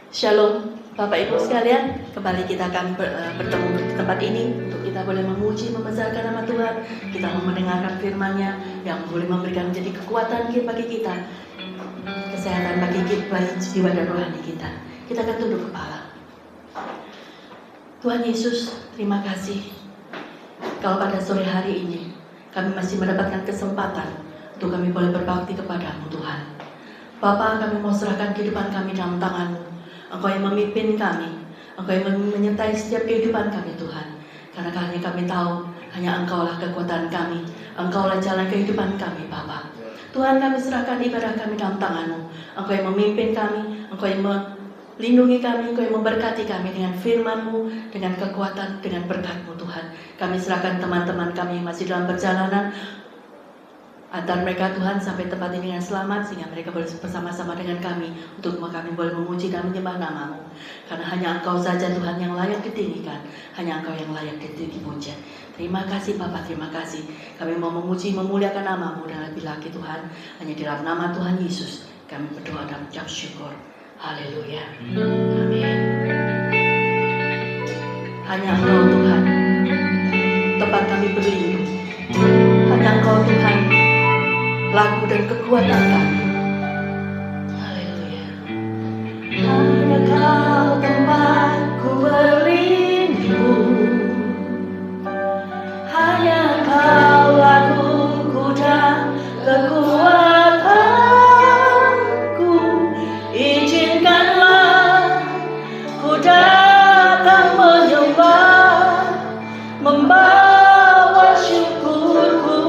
Shalom, Bapak Ibu sekalian, kembali kita akan bertemu di tempat ini untuk kita boleh memuji, membesarkan nama Tuhan. Kita mau mendengarkan firman-Nya yang boleh memberikan menjadi kekuatan bagi kita, kesehatan bagi kita, jiwa dan rohani kita. Kita akan tunduk kepala. Tuhan Yesus, terima kasih kalau pada sore hari ini kami masih mendapatkan kesempatan untuk kami boleh berbakti kepadamu Tuhan. Bapa, kami mau serahkan kehidupan kami dalam tangan-Mu. Engkau yang memimpin kami, Engkau yang menyertai setiap kehidupan kami Tuhan. Karena hanya kami tahu, hanya Engkaulah kekuatan kami, Engkaulah jalan kehidupan kami Bapa. Tuhan, kami serahkan ibadah kami dalam tangan-Mu. Engkau yang memimpin kami, Engkau yang melindungi kami, Engkau yang memberkati kami dengan firman-Mu, dengan kekuatan, dengan berkat-Mu Tuhan. Kami serahkan teman-teman kami yang masih dalam perjalanan, antar mereka Tuhan sampai tempat ini dengan selamat, sehingga mereka boleh bersama-sama dengan kami untuk kami boleh memuji dan menyembah nama-Mu. Karena hanya Engkau saja Tuhan yang layak ditinggikan, hanya Engkau yang layak dipuja. Terima kasih Bapa, terima kasih. Kami mau memuji, memuliakan nama-Mu dan lebih lagi Tuhan, hanya di dalam nama Tuhan Yesus kami berdoa dan mengucap syukur. Haleluya. Amin. Hanya Engkau Tuhan tempat kami berlindung. Hanya Engkau Tuhan lagu dan kekuatan kami. Haleluya. Hanya Kau tempatku berlindung. Hanya Kau laguku dan kekuatanku. Izinkanlah ku datang menyembah, membawa syukurku.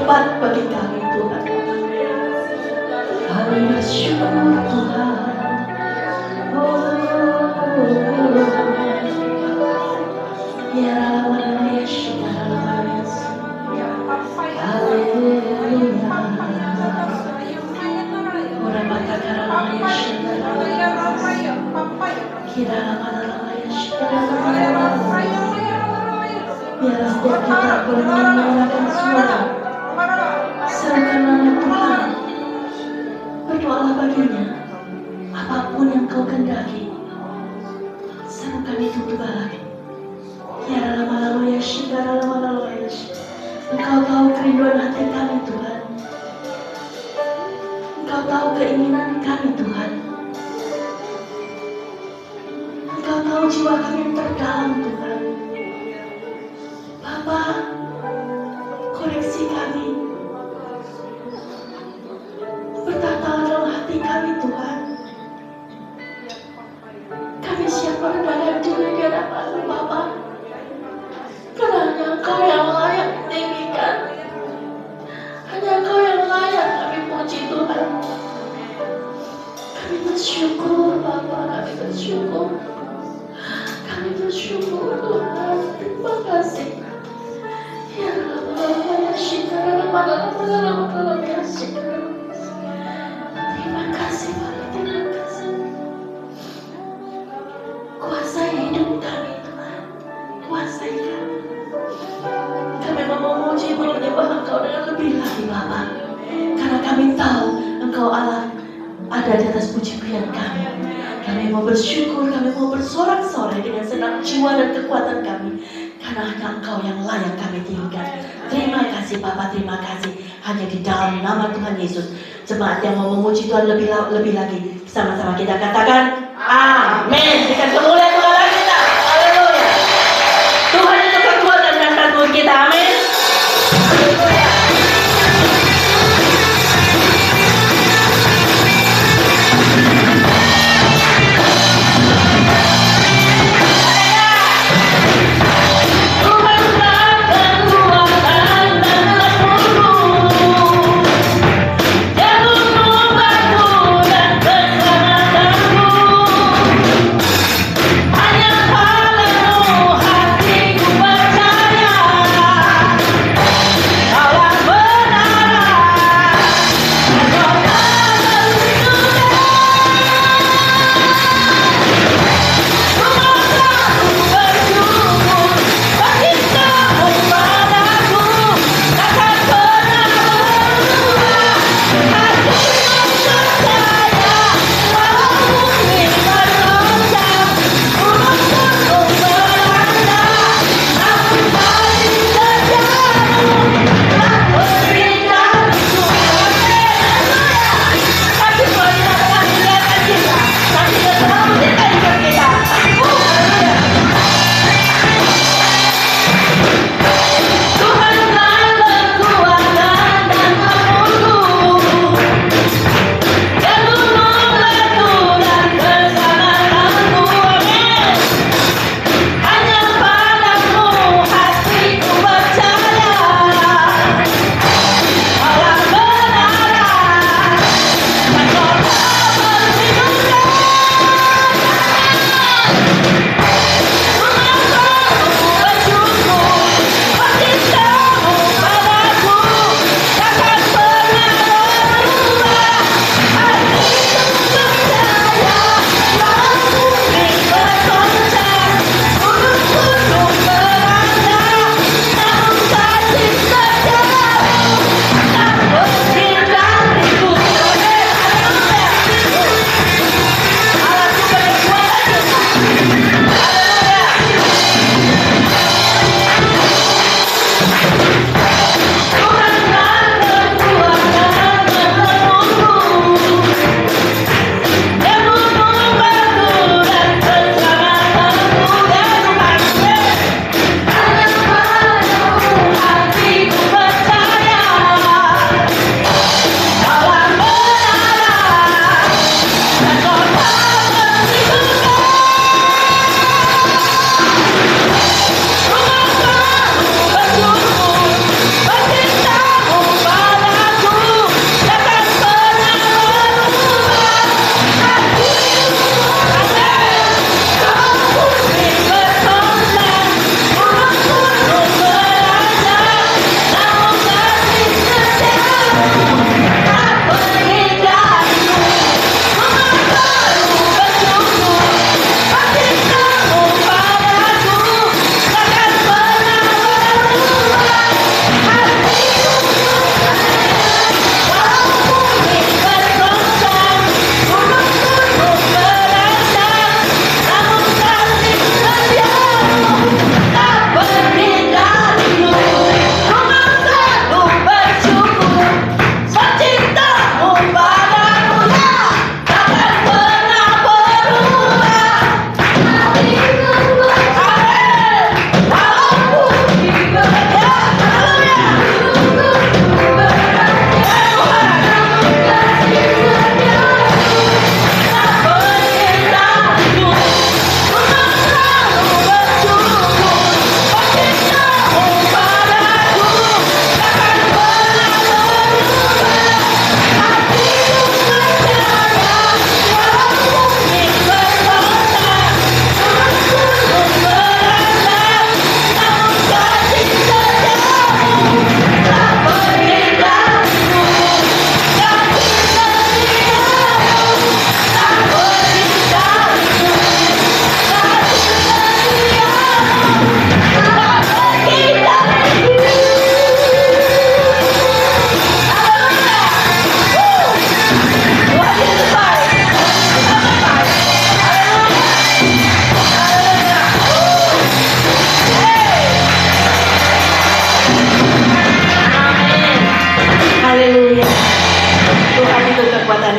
tempat bagi kami Tuhan. Kami bersyukur Tuhan. Ya Allah, ya Syekh. Haleluya. Ora bakakara ya Syekh. Kira Allah ya Syekh. Biarlah setiap kita boleh mendengarkan suara serukan nama Tuhan. Berdoalah baginya. Apapun yang kau kehendaki, serukan itu kembali. Ya lama ya Syekh, lama ya Syekh. Engkau tahu kerinduan hati kami Tuhan. Engkau tahu keinginan kami Tuhan. Engkau tahu jiwa kami yang terdalam Tuhan. Bapa, koreksi kami. Bertata dalam hati kami Tuhan. Kami siap merendahkan diri di hadapan-Mu Bapa. Karena hanya Engkau yang layak ditinggikan. Hanya Engkau yang layak kami puji Tuhan. Kami bersyukur Bapa, kami bersyukur. Kami bersyukur Tuhan. Terima kasih. Ya Allah, ya Syekh, ya Syekh. Terima kasih Bapa, terima kasih. Kuasai hidup kami Tuhan. Kuasai kami. Kami mau memuji menyembah Engkau dengan lebih lagi Bapa. Karena kami tahu Engkau Allah ada di atas puji-pujian kami. Kami mau bersyukur, kami mau bersorak-sorai dengan senang jiwa dan kekuatan kami. Karena hanya Engkau yang layak kami tinggikan. Terima kasih Bapa, terima kasih. Hanya di dalam nama Tuhan Yesus. Jemaat yang mau memuji Tuhan lebih lagi. Sama-sama kita katakan amin. Dengan kemuliaan Tuhan kita. Haleluya. Tuhan itu kekuatan dan bantuan kita. Amin.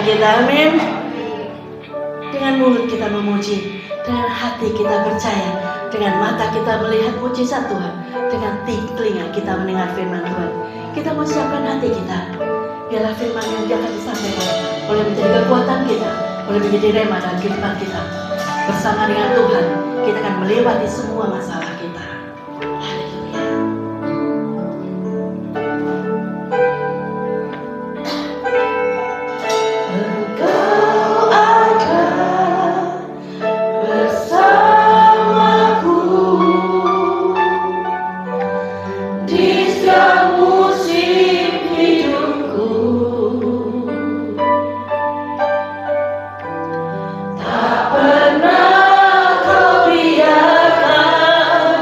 kita, amin. Dengan mulut kita memuji, dengan hati kita percaya, dengan mata kita melihat mujizat Tuhan, dengan telinga kita mendengar firman Tuhan. Kita mau siapkan hati kita, biarlah firman yang akan disampaikan boleh menjadi kekuatan kita, boleh menjadi rema dalam kehidupan kita. Bersama dengan Tuhan, kita akan melewati semua masalah kita. Haleluya. Engkau ada bersamaku di setiap musim hidupku. Tak pernah kau biarkan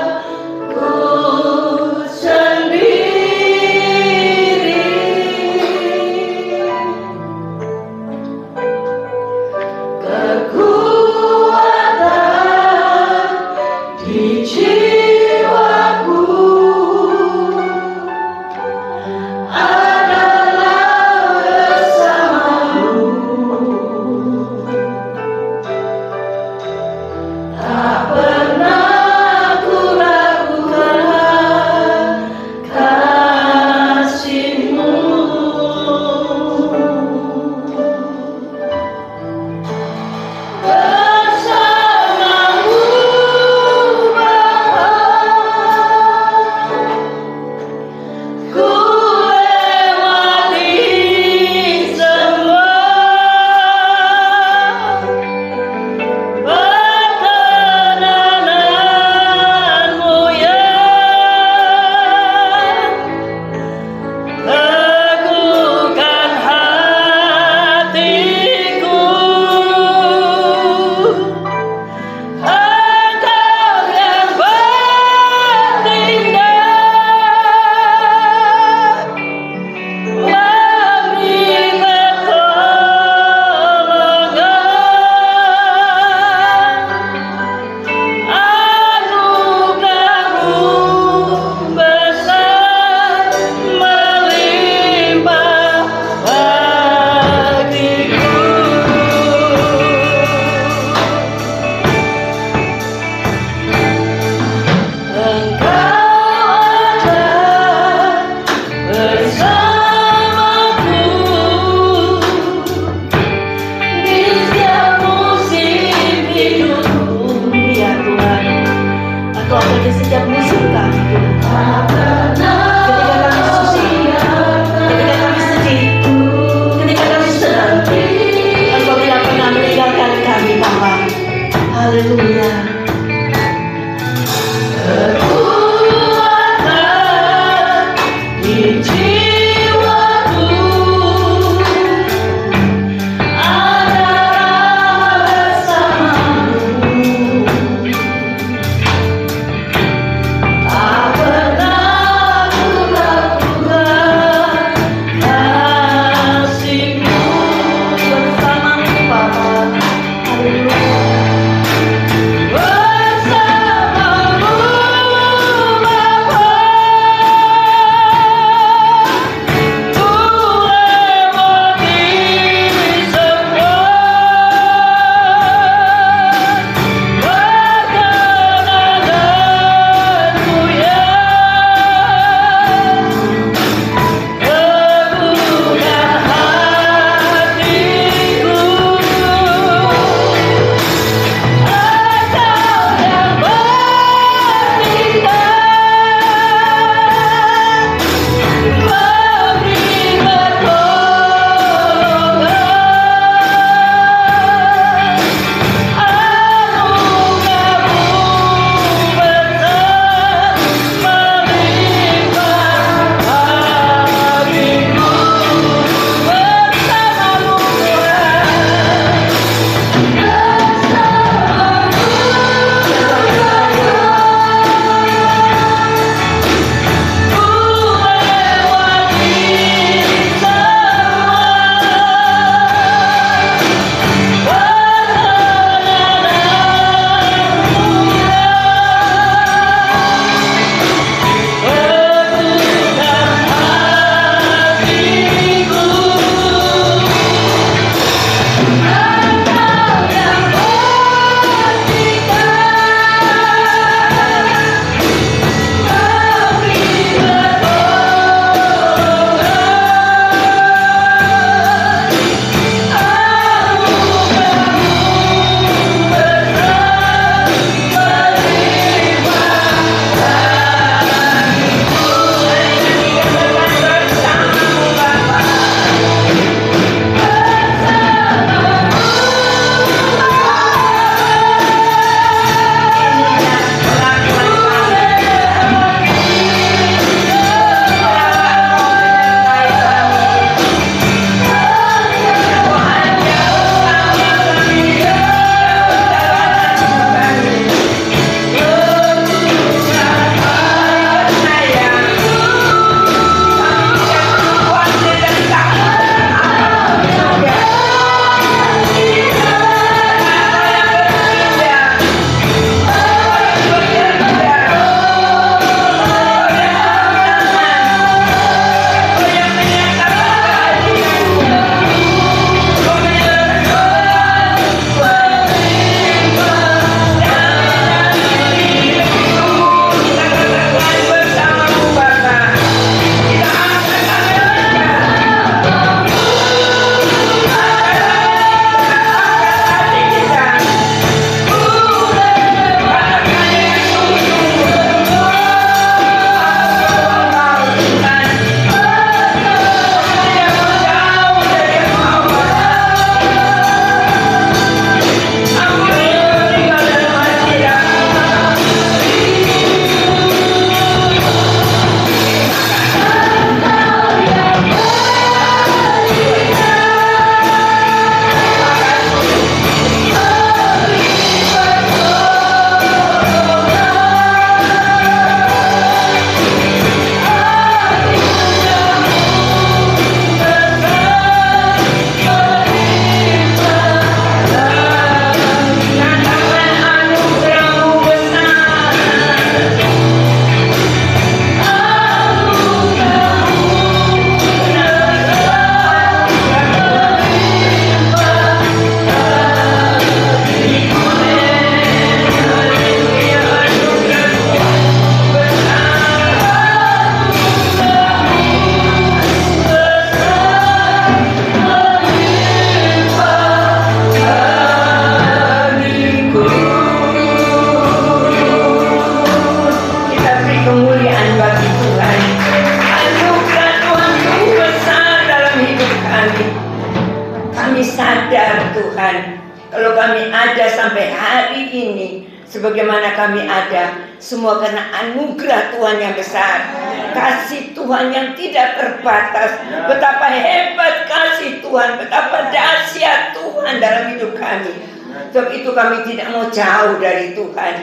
ini, sebagaimana kami ada, semua karena anugerah Tuhan yang besar, kasih Tuhan yang tidak terbatas. Betapa hebat kasih Tuhan, betapa dahsyat Tuhan dalam hidup kami. Sebab itu kami tidak mau jauh dari Tuhan.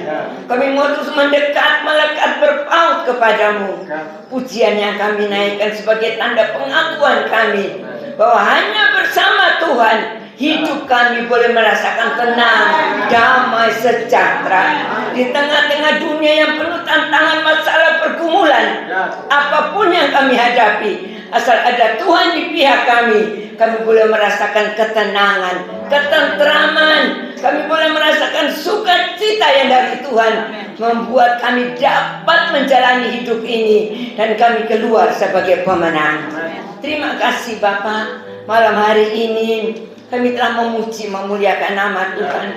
Kami mau terus mendekat, melekat, berpaut kepadamu. Pujian yang kami naikkan sebagai tanda pengakuan kami bahwa hanya bersama Tuhan hidup kami boleh merasakan tenang, damai, sejahtera. Di tengah-tengah dunia yang penuh tantangan, masalah, pergumulan, apapun yang kami hadapi, asal ada Tuhan di pihak kami boleh merasakan ketenangan, ketentraman. Kami boleh merasakan sukacita yang dari Tuhan, membuat kami dapat menjalani hidup ini dan kami keluar sebagai pemenang. Terima kasih Bapa, malam hari ini kami telah memuji, memuliakan nama Tuhan.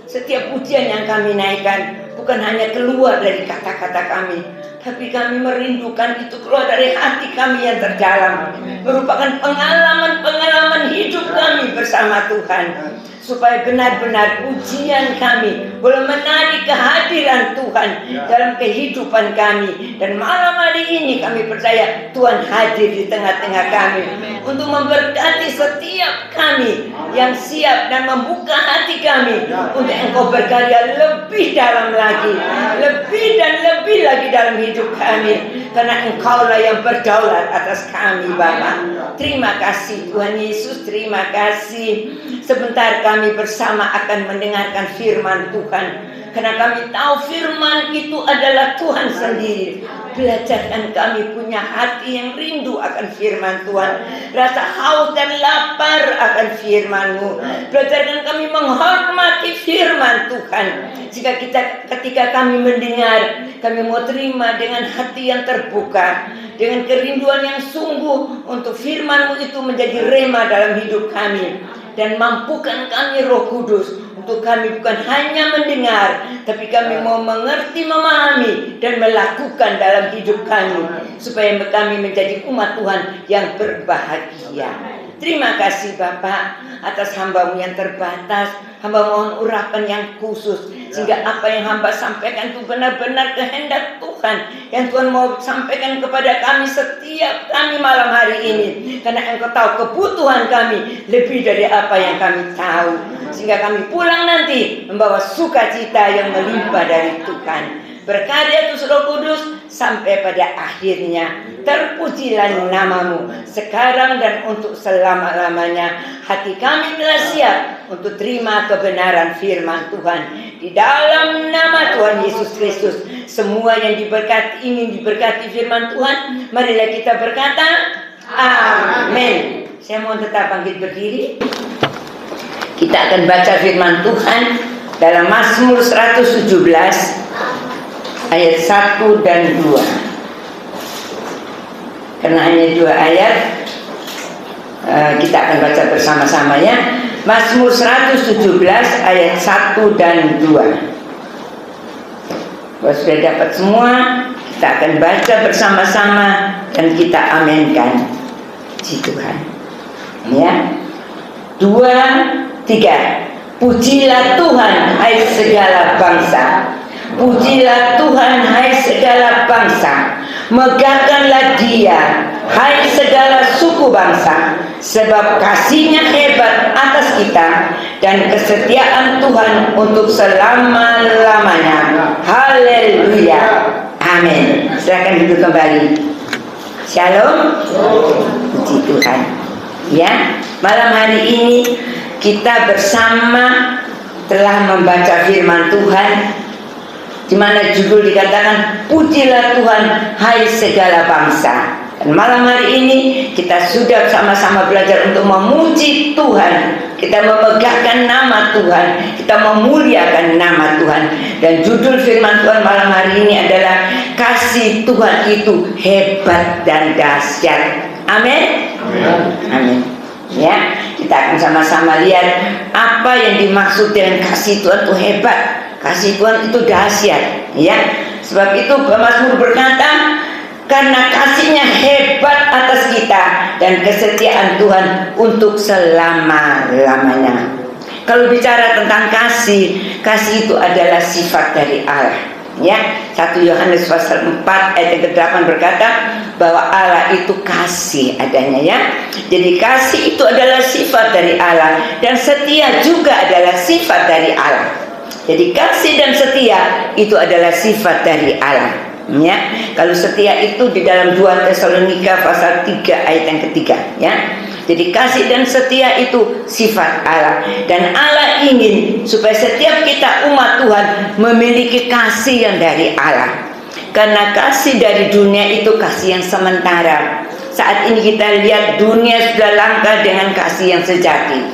Setiap pujian yang kami naikkan bukan hanya keluar dari kata-kata kami, tapi kami merindukan itu keluar dari hati kami yang terdalam, merupakan pengalaman-pengalaman hidup kami bersama Tuhan, supaya benar-benar pujian kami boleh menarik kehadiran Tuhan dalam kehidupan kami. Dan malam hari ini kami percaya Tuhan hadir di tengah-tengah kami untuk memberkati setiap kami yang siap dan membuka hati kami untuk Engkau berkarya lebih dalam lagi, lebih dan lebih lagi dalam hidup kami, karena Engkaulah yang berdaulat atas kami Bapa. Terima kasih Tuhan Yesus, terima kasih. Sebentar kami bersama akan mendengarkan firman Tuhan, karena kami tahu firman itu adalah Tuhan sendiri. Belajarkan kami punya hati yang rindu akan firman Tuhan, rasa haus dan lapar akan firman-Mu. Belajarkan kami menghormati firman Tuhan, jika ketika kami mendengar, kami mau terima dengan hati yang terbuka, dengan kerinduan yang sungguh untuk firman-Mu itu menjadi rema dalam hidup kami. Dan mampukan kami Roh Kudus untuk kami bukan hanya mendengar, tapi kami mau mengerti, memahami, dan melakukan dalam hidup kami, supaya kami menjadi umat Tuhan yang berbahagia. Terima kasih Bapak atas hamba-Mu yang terbatas. Hamba mohon urapan yang khusus, sehingga apa yang hamba sampaikan itu benar-benar kehendak Tuhan, yang Tuhan mau sampaikan kepada kami, setiap kami malam hari ini. Karena Engkau tahu kebutuhan kami lebih dari apa yang kami tahu, sehingga kami pulang nanti membawa sukacita yang melimpah dari Tuhan. Berkarya Tuhan Roh Kudus sampai pada akhirnya. Terpujilah nama-Mu sekarang dan untuk selama-lamanya. Hati kami telah siap untuk terima kebenaran firman Tuhan. Di dalam nama Tuhan Yesus Kristus, semua yang ingin diberkati firman Tuhan, marilah kita berkata amin. Saya mohon tetap bangkit berdiri. Kita akan baca firman Tuhan dalam Mazmur 117 ayat 1 dan 2. Karena hanya 2 ayat, kita akan baca bersama-sama ya. Mazmur 117 ayat 1 dan 2. Kalau sudah dapat semua, kita akan baca bersama-sama dan kita aminkan. Puji Tuhan. Ya. 2, 3. Pujilah Tuhan hai segala bangsa. Pujilah Tuhan hai segala bangsa. Megahkanlah Dia hai segala suku bangsa, sebab kasih-Nya hebat atas kita dan kesetiaan Tuhan untuk selama-lamanya. Haleluya. Amin. Silakan duduk kembali. Shalom. Puji Tuhan. Ya, malam hari ini kita bersama telah membaca firman Tuhan, di mana judul dikatakan pujilah Tuhan hai segala bangsa. Dan malam hari ini kita sudah sama-sama belajar untuk memuji Tuhan. Kita memegahkan nama Tuhan, kita memuliakan nama Tuhan. Dan judul firman Tuhan malam hari ini adalah kasih Tuhan itu hebat dan dahsyat. Amin. Amin. Ya, kita akan sama-sama lihat apa yang dimaksud dengan kasih Tuhan itu hebat, kasih Tuhan itu dahsyat. Ya, sebab itu Mazmur berkata, karena kasih-Nya hebat atas kita dan kesetiaan Tuhan untuk selama-lamanya. Kalau bicara tentang kasih, kasih itu adalah sifat dari Allah. Ya, 1 Yohanes pasal 4 ayat yang ke-8 berkata bahwa Allah itu kasih adanya, ya. Jadi kasih itu adalah sifat dari Allah, dan setia juga adalah sifat dari Allah. Jadi kasih dan setia itu adalah sifat dari Allah, ya. Kalau setia itu di dalam 2 Tesalonika pasal 3 ayat yang ketiga, ya. Jadi kasih dan setia itu sifat Allah, dan Allah ingin supaya setiap kita umat Tuhan memiliki kasih yang dari Allah. Karena kasih dari dunia itu kasih yang sementara. Saat ini kita lihat dunia sudah langka dengan kasih yang sejati.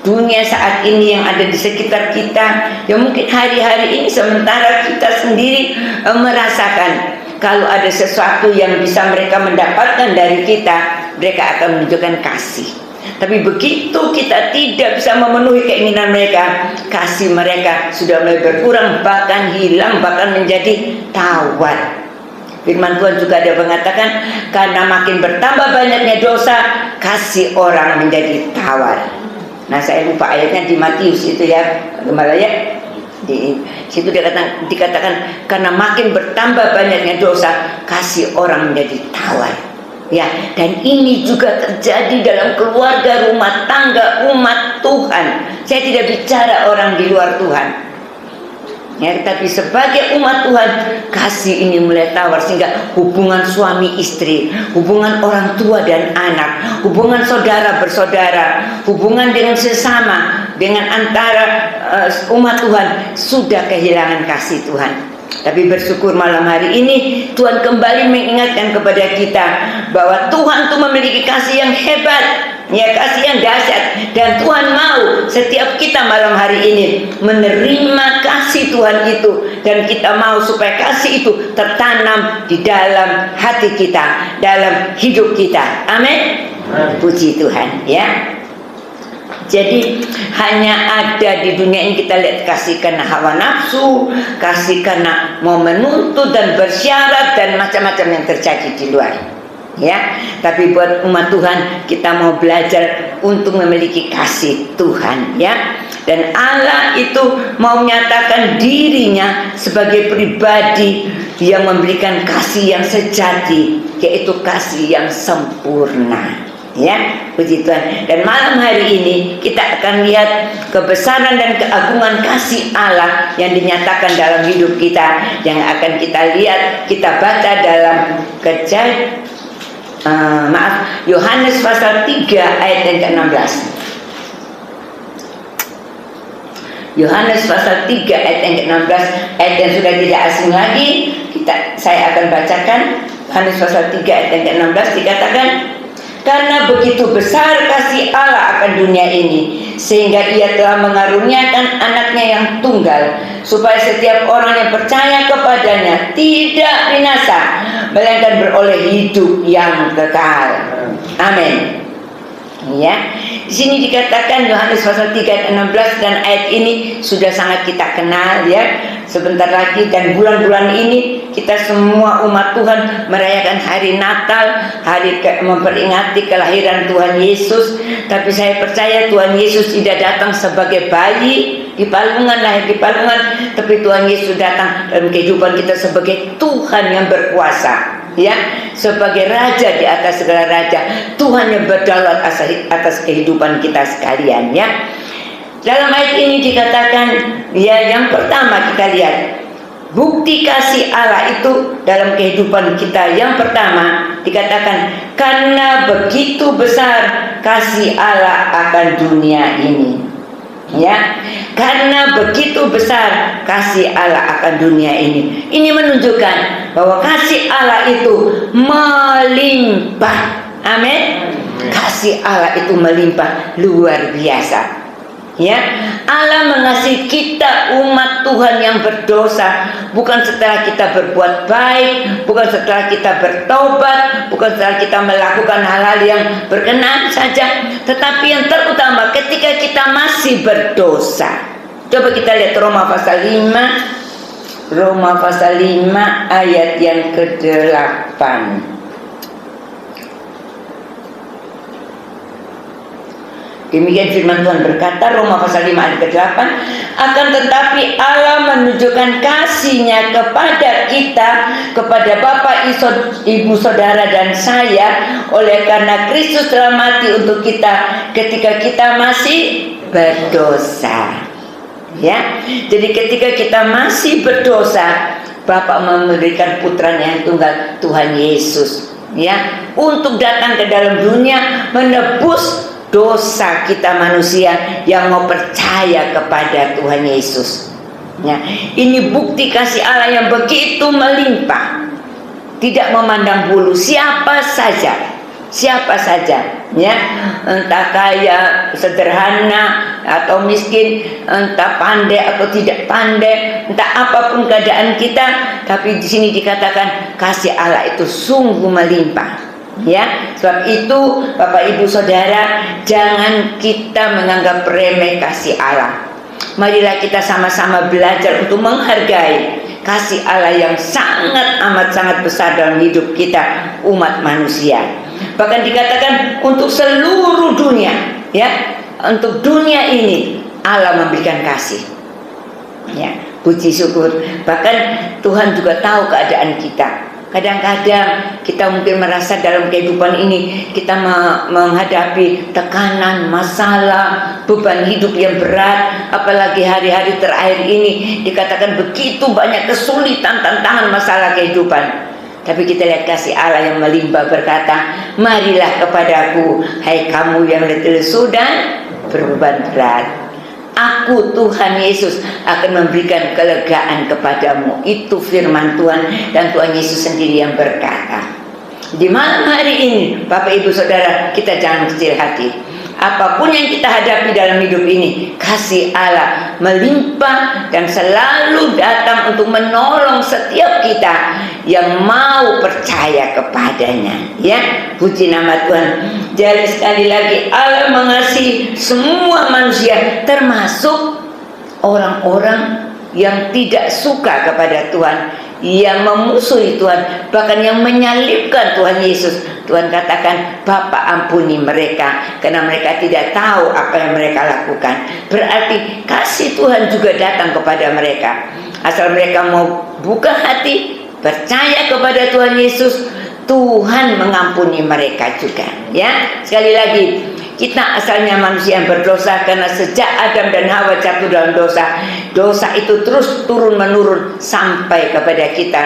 Dunia saat ini yang ada di sekitar kita, ya mungkin hari-hari ini sementara kita sendiri merasakan kalau ada sesuatu yang bisa mereka mendapatkan dari kita, mereka akan menunjukkan kasih. Tapi begitu kita tidak bisa memenuhi keinginan mereka, kasih mereka sudah mulai berkurang, bahkan hilang, bahkan menjadi tawar. Firman Tuhan juga ada mengatakan, karena makin bertambah banyaknya dosa, kasih orang menjadi tawar. Nah, saya lupa ayatnya di Matius itu, ya, Gembala, ya. Di situ dikatakan karena makin bertambah banyaknya dosa, kasih orang menjadi tawar. Ya, dan ini juga terjadi dalam keluarga, rumah tangga umat Tuhan. Saya tidak bicara orang di luar Tuhan. Ya, tapi sebagai umat Tuhan, kasih ini mulai tawar, sehingga hubungan suami istri, hubungan orang tua dan anak, hubungan saudara bersaudara, hubungan dengan sesama, dengan antara umat Tuhan sudah kehilangan kasih Tuhan. Tapi bersyukur malam hari ini Tuhan kembali mengingatkan kepada kita bahwa Tuhan itu memiliki kasih yang hebat, ya, kasih yang dahsyat, dan Tuhan mau setiap kita malam hari ini menerima kasih Tuhan itu, dan kita mau supaya kasih itu tertanam di dalam hati kita, dalam hidup kita. Amin. Puji Tuhan, ya. Jadi hanya ada di dunia ini kita lihat kasih karena hawa nafsu, kasih karena mau menuntut dan bersyarat dan macam-macam yang terjadi di luar. Ya, tapi buat umat Tuhan kita mau belajar untuk memiliki kasih Tuhan, ya. Dan Allah itu mau menyatakan dirinya sebagai pribadi yang memberikan kasih yang sejati, yaitu kasih yang sempurna. Ya, puji Tuhan. Dan malam hari ini kita akan lihat kebesaran dan keagungan kasih Allah yang dinyatakan dalam hidup kita, yang akan kita lihat, kita baca dalam Yohanes pasal 3 ayat yang ke-16. Yohanes pasal 3 ayat yang ke-16, ayat yang sudah tidak asing lagi, saya akan bacakan. Yohanes pasal 3 ayat yang ke-16 dikatakan, karena begitu besar kasih Allah akan dunia ini, sehingga Ia telah mengaruniakan anaknya yang tunggal, supaya setiap orang yang percaya kepadanya tidak binasa, melainkan beroleh hidup yang kekal. Amin. Ya, di sini dikatakan Yohanes pasal 3 ayat 16, dan ayat ini sudah sangat kita kenal, ya. Sebentar lagi dan bulan-bulan ini kita semua umat Tuhan merayakan hari Natal, memperingati kelahiran Tuhan Yesus. Tapi saya percaya Tuhan Yesus tidak datang sebagai bayi di palungan, lahir di palungan, tapi Tuhan Yesus datang dalam kehidupan kita sebagai Tuhan yang berkuasa, ya, sebagai raja di atas segala raja, Tuhan yang berdaulat atas kehidupan kita sekalian, ya. Dalam ayat ini dikatakan, ya, yang pertama kita lihat bukti kasih Allah itu dalam kehidupan kita. Yang pertama dikatakan, karena begitu besar kasih Allah akan dunia ini. Ya, karena begitu besar kasih Allah akan dunia ini. Ini menunjukkan bahwa kasih Allah itu melimpah. Amin. Kasih Allah itu melimpah, luar biasa. Ya, Allah mengasihi kita umat Tuhan yang berdosa, bukan setelah kita berbuat baik, bukan setelah kita bertobat, bukan setelah kita melakukan hal-hal yang berkenan saja, tetapi yang terutama ketika kita masih berdosa. Coba kita lihat Roma pasal 5, Roma pasal 5 ayat yang ke-8. Demikian firman Tuhan berkata, Roma pasal 5 ayat ke-8, akan tetapi Allah menunjukkan kasih-Nya kepada kita, kepada Bapak, Ibu, Saudara dan saya, oleh karena Kristus telah mati untuk kita ketika kita masih berdosa. Ya, jadi ketika kita masih berdosa, Bapak memberikan putranya yang tunggal, Tuhan Yesus, ya, untuk datang ke dalam dunia menebus dosa kita manusia yang mau percaya kepada Tuhan Yesus. Ya, ini bukti kasih Allah yang begitu melimpah, tidak memandang bulu siapa saja, ya, entah kaya, sederhana atau miskin, entah pandai atau tidak pandai, entah apapun keadaan kita, tapi di sini dikatakan kasih Allah itu sungguh melimpah. Ya, sebab itu Bapak Ibu Saudara, jangan kita menganggap remeh kasih Allah. Marilah kita sama-sama belajar untuk menghargai kasih Allah yang sangat amat sangat besar dalam hidup kita umat manusia. Bahkan dikatakan untuk seluruh dunia, ya, untuk dunia ini Allah memberikan kasih. Ya, puji syukur. Bahkan Tuhan juga tahu keadaan kita. Kadang-kadang kita mungkin merasa dalam kehidupan ini kita menghadapi tekanan, masalah, beban hidup yang berat. Apalagi hari-hari terakhir ini dikatakan begitu banyak kesulitan, tantangan, masalah kehidupan. Tapi kita lihat kasih Allah yang melimpah berkata, marilah kepadaku, hai kamu yang letih lesu dan berbeban berat. Aku Tuhan Yesus akan memberikan kelegaan kepadamu. Itu firman Tuhan, dan Tuhan Yesus sendiri yang berkata. Di malam hari ini Bapak Ibu Saudara, kita jangan kecil hati. Apapun yang kita hadapi dalam hidup ini, kasih Allah melimpah dan selalu datang untuk menolong setiap kita yang mau percaya kepadanya. Ya, puji nama Tuhan. Jadi sekali lagi, Allah mengasihi semua manusia, termasuk orang-orang yang tidak suka kepada Tuhan, yang memusuhi Tuhan, bahkan yang menyalibkan Tuhan Yesus. Tuhan katakan, Bapa ampuni mereka, karena mereka tidak tahu apa yang mereka lakukan. Berarti kasih Tuhan juga datang kepada mereka, asal mereka mau buka hati, percaya kepada Tuhan Yesus. Tuhan mengampuni mereka juga. Ya, sekali lagi, kita asalnya manusia yang berdosa, karena sejak Adam dan Hawa jatuh dalam dosa, dosa itu terus turun menurun sampai kepada kita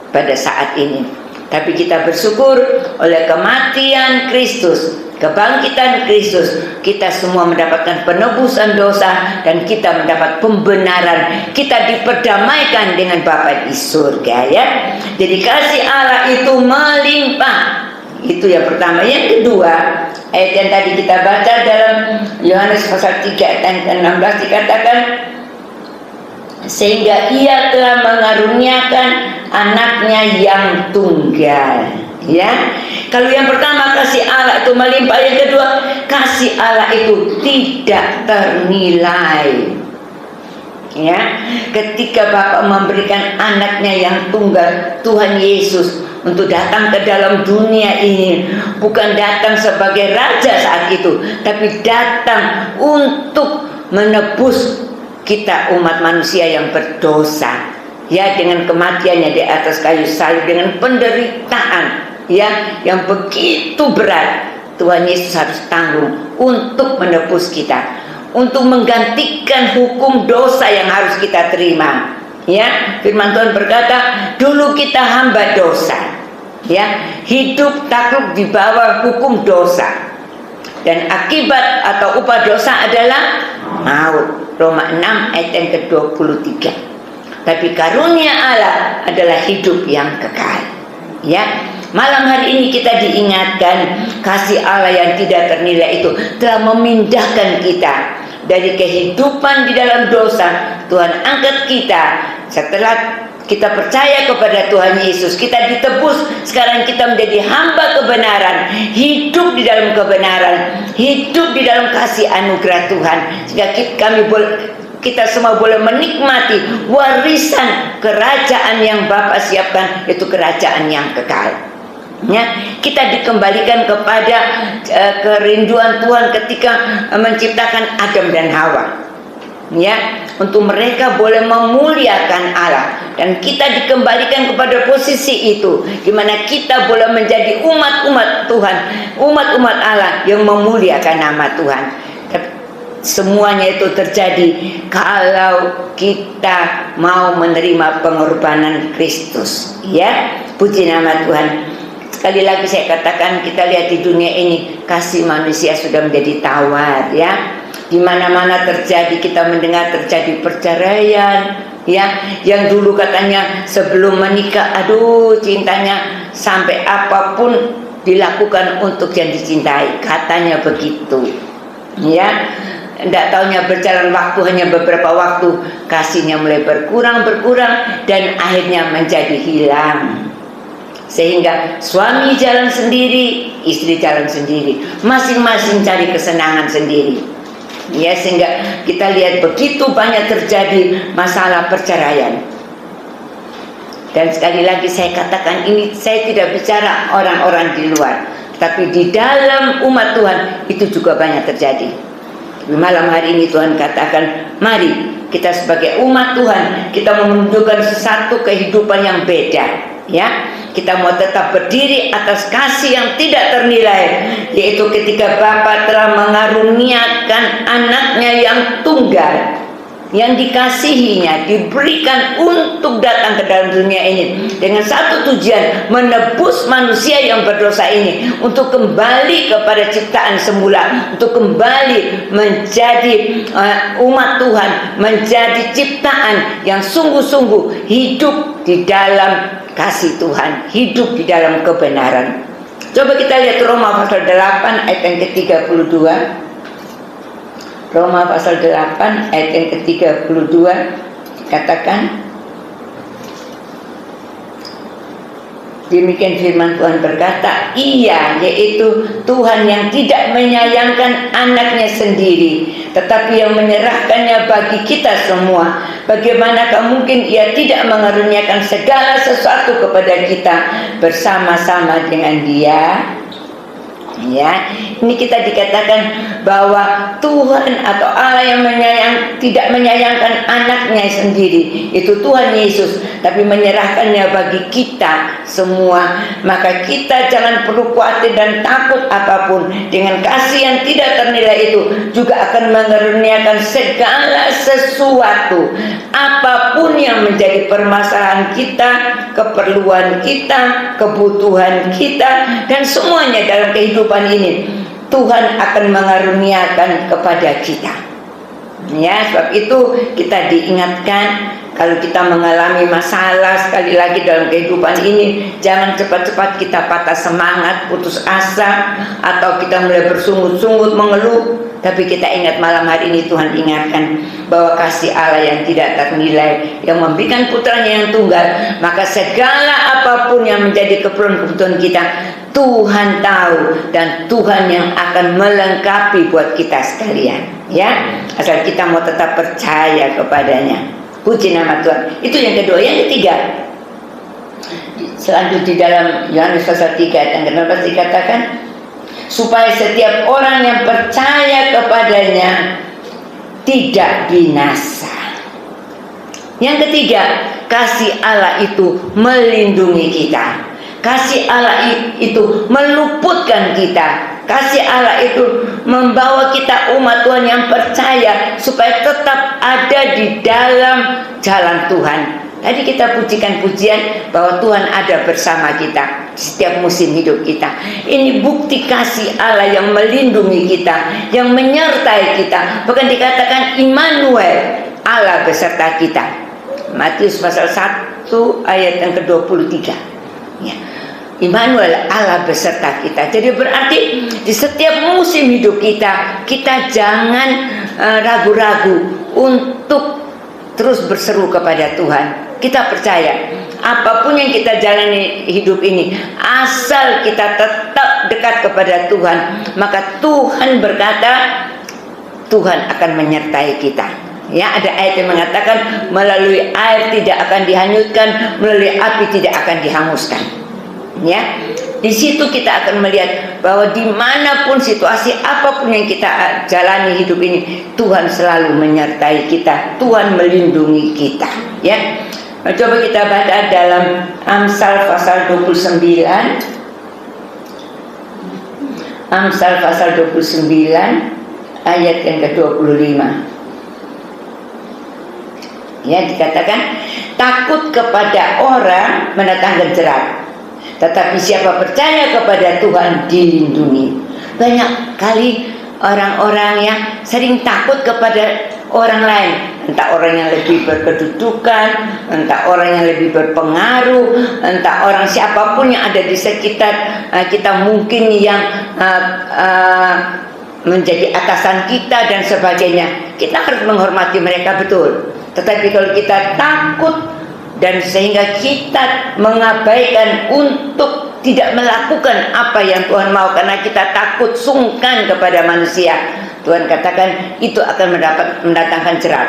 pada saat ini. Tapi kita bersyukur oleh kematian Kristus, kebangkitan Kristus, kita semua mendapatkan penebusan dosa dan kita mendapat pembenaran. Kita diperdamaikan dengan Bapa di surga, ya. Jadi kasih Allah itu melimpah. Itu yang pertama. Yang kedua, ayat yang tadi kita baca dalam Yohanes pasal 3 ayat 16 dikatakan, sehingga Ia telah mengaruniakan anaknya yang tunggal. Ya, kalau yang pertama kasih Allah itu melimpah, yang kedua kasih Allah itu tidak ternilai. Ya, ketika Bapa memberikan anaknya yang tunggal, Tuhan Yesus, untuk datang ke dalam dunia ini, bukan datang sebagai raja saat itu, tapi datang untuk menebus kita umat manusia yang berdosa. Ya, dengan kematiannya di atas kayu salib, dengan penderitaan, ya, yang begitu berat, Tuhan Yesus harus tanggung untuk menebus kita, untuk menggantikan hukum dosa yang harus kita terima. Ya, firman Tuhan berkata, dulu kita hamba dosa, ya, hidup takluk di bawah hukum dosa, dan akibat atau upah dosa adalah maut. Roma 6 ayat yang ke-23. Tapi karunia Allah adalah hidup yang kekal. Ya, malam hari ini kita diingatkan kasih Allah yang tidak ternilai itu telah memindahkan kita dari kehidupan di dalam dosa. Tuhan angkat kita setelah kita percaya kepada Tuhan Yesus, kita ditebus. Sekarang kita menjadi hamba kebenaran, hidup di dalam kebenaran, hidup di dalam kasih anugerah Tuhan, sehingga kita semua boleh menikmati warisan kerajaan yang Bapa siapkan, yaitu kerajaan yang kekal. Ya, kita dikembalikan kepada kerinduan Tuhan ketika menciptakan Adam dan Hawa. Ya, untuk mereka boleh memuliakan Allah, dan kita dikembalikan kepada posisi itu di mana kita boleh menjadi umat-umat Tuhan, umat-umat Allah yang memuliakan nama Tuhan. Semuanya itu terjadi kalau kita mau menerima pengorbanan Kristus. Ya, puji nama Tuhan. Sekali lagi saya katakan, kita lihat di dunia ini kasih manusia sudah menjadi tawar, ya. Di mana-mana terjadi, kita mendengar terjadi perceraian, ya. Yang dulu katanya sebelum menikah, aduh cintanya sampai apapun dilakukan untuk yang dicintai, katanya begitu, ya. Tidak taunya berjalan waktu hanya beberapa waktu, kasihnya mulai berkurang dan akhirnya menjadi hilang. Sehingga suami jalan sendiri, istri jalan sendiri, masing-masing cari kesenangan sendiri. Ya, sehingga kita lihat begitu banyak terjadi masalah perceraian. Dan sekali lagi saya katakan, ini saya tidak bicara orang-orang di luar, tapi di dalam umat Tuhan itu juga banyak terjadi. Malam hari ini Tuhan katakan, mari kita sebagai umat Tuhan, kita menunjukkan satu kehidupan yang beda. Ya, kita mau tetap berdiri atas kasih yang tidak ternilai, yaitu ketika Bapa telah mengaruniakan anaknya yang tunggal, yang dikasihinya, diberikan untuk datang ke dalam dunia ini dengan satu tujuan, menebus manusia yang berdosa ini untuk kembali kepada ciptaan semula, untuk kembali menjadi umat Tuhan, menjadi ciptaan yang sungguh-sungguh hidup di dalam kasih Tuhan, hidup di dalam kebenaran. Coba kita lihat Roma pasal 8 ayat yang ke-32. Roma pasal 8 ayat yang ke-32 katakan, demikian firman Tuhan berkata, Ia, yaitu Tuhan yang tidak menyayangkan anaknya sendiri, tetapi yang menyerahkannya bagi kita semua. Bagaimanakah mungkin Ia tidak mengaruniakan segala sesuatu kepada kita bersama-sama dengan Dia? Ya, ini kita dikatakan bahwa Tuhan atau Allah yang tidak menyayangkan anaknya sendiri, itu Tuhan Yesus, tapi menyerahkannya bagi kita semua. Maka kita jangan perlu khawatir dan takut apapun. Dengan kasih yang tidak ternilai itu juga akan mengaruniakan segala sesuatu, apapun yang menjadi permasalahan kita, keperluan kita, kebutuhan kita, dan semuanya dalam kehidupan ini Tuhan akan mengaruniakan kepada kita. Ya, sebab itu kita diingatkan, kalau kita mengalami masalah sekali lagi dalam kehidupan ini, jangan cepat-cepat kita patah semangat, putus asa, atau kita mulai bersungut-sungut mengeluh. Tapi kita ingat malam hari ini Tuhan ingatkan bahwa kasih Allah yang tidak ternilai, yang memberikan putranya yang tunggal, maka segala apapun yang menjadi kebutuhan kita, Tuhan tahu, dan Tuhan yang akan melengkapi buat kita sekalian. Ya, asal kita mau tetap percaya kepadanya. Puji nama Tuhan. Itu yang kedua. Yang ketiga, selanjutnya di dalam Yohanes pasal 3 ayat yang ke-16 dikatakan, supaya setiap orang yang percaya kepadanya tidak binasa. Yang ketiga, kasih Allah itu melindungi kita. Kasih Allah itu meluputkan kita. Kasih Allah itu membawa kita umat Tuhan yang percaya supaya tetap ada di dalam jalan Tuhan. Tadi kita pujikan pujian bahwa Tuhan ada bersama kita setiap musim hidup kita. Ini bukti kasih Allah yang melindungi kita, yang menyertai kita. Bahkan dikatakan Immanuel, Allah beserta kita. Matius pasal 1 ayat yang ke-23. Ya. Immanuel, Allah beserta kita. Jadi berarti di setiap musim hidup kita, kita jangan ragu-ragu untuk terus berseru kepada Tuhan. Kita percaya apapun yang kita jalani hidup ini, asal kita tetap dekat kepada Tuhan, maka Tuhan berkata, Tuhan akan menyertai kita. Ya, ada ayat yang mengatakan melalui air tidak akan dihanyutkan, melalui api tidak akan dihanguskan. Ya, Di situ kita akan melihat bahwa dimanapun situasi apapun yang kita jalani hidup ini, Tuhan selalu menyertai kita, Tuhan melindungi kita. Ya, coba kita baca dalam Amsal pasal 29. Amsal pasal 29 ayat yang ke-25. Ya, dikatakan takut kepada orang mendatangkan jerat, tetapi siapa percaya kepada Tuhan dilindungi. Banyak kali orang-orang yang sering takut kepada orang lain, entah orang yang lebih berkedudukan, entah orang yang lebih berpengaruh, entah orang siapapun yang ada di sekitar kita, mungkin yang menjadi atasan kita dan sebagainya. Kita harus menghormati mereka, betul. Tetapi kalau kita takut dan sehingga kita mengabaikan untuk tidak melakukan apa yang Tuhan mau karena kita takut sungkan kepada manusia, Tuhan katakan itu akan mendatangkan jerat.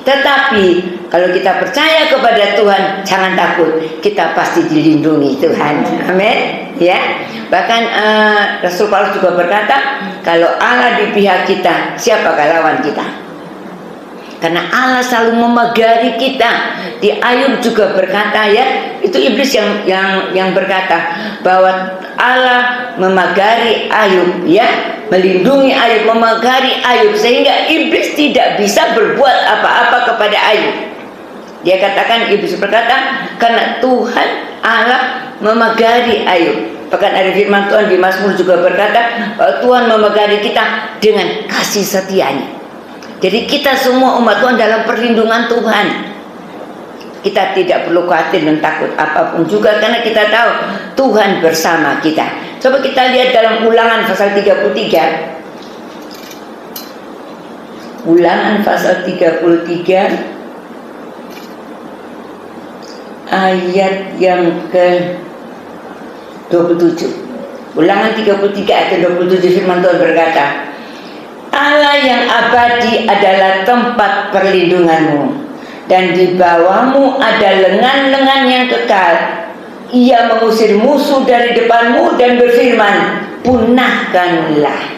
Tetapi kalau kita percaya kepada Tuhan, jangan takut, kita pasti dilindungi Tuhan. Amin. Ya. Bahkan Rasul Paulus juga berkata, kalau Allah di pihak kita, siapakah lawan kita? Karena Allah selalu memagari kita. Di Ayub juga berkata, ya, itu iblis yang berkata bahwa Allah memagari Ayub, ya, melindungi Ayub, memagari Ayub sehingga iblis tidak bisa berbuat apa-apa kepada Ayub. Dia katakan, iblis berkata, karena Tuhan Allah memagari Ayub. Bahkan ada firman Tuhan di Mazmur juga berkata bahwa Tuhan memagari kita dengan kasih setianya. Jadi kita semua umat Tuhan dalam perlindungan Tuhan. Kita tidak perlu khawatir dan takut apapun juga karena kita tahu Tuhan bersama kita. Coba kita lihat dalam Ulangan pasal 33. Ulangan pasal 33 ayat yang ke-27. Ulangan 33 ayat 27 firman Tuhan berkata, Allah yang abadi adalah tempat perlindunganmu, dan di bawahmu ada lengan-lengan yang kekal. Ia mengusir musuh dari depanmu dan berfirman, punahkanlah.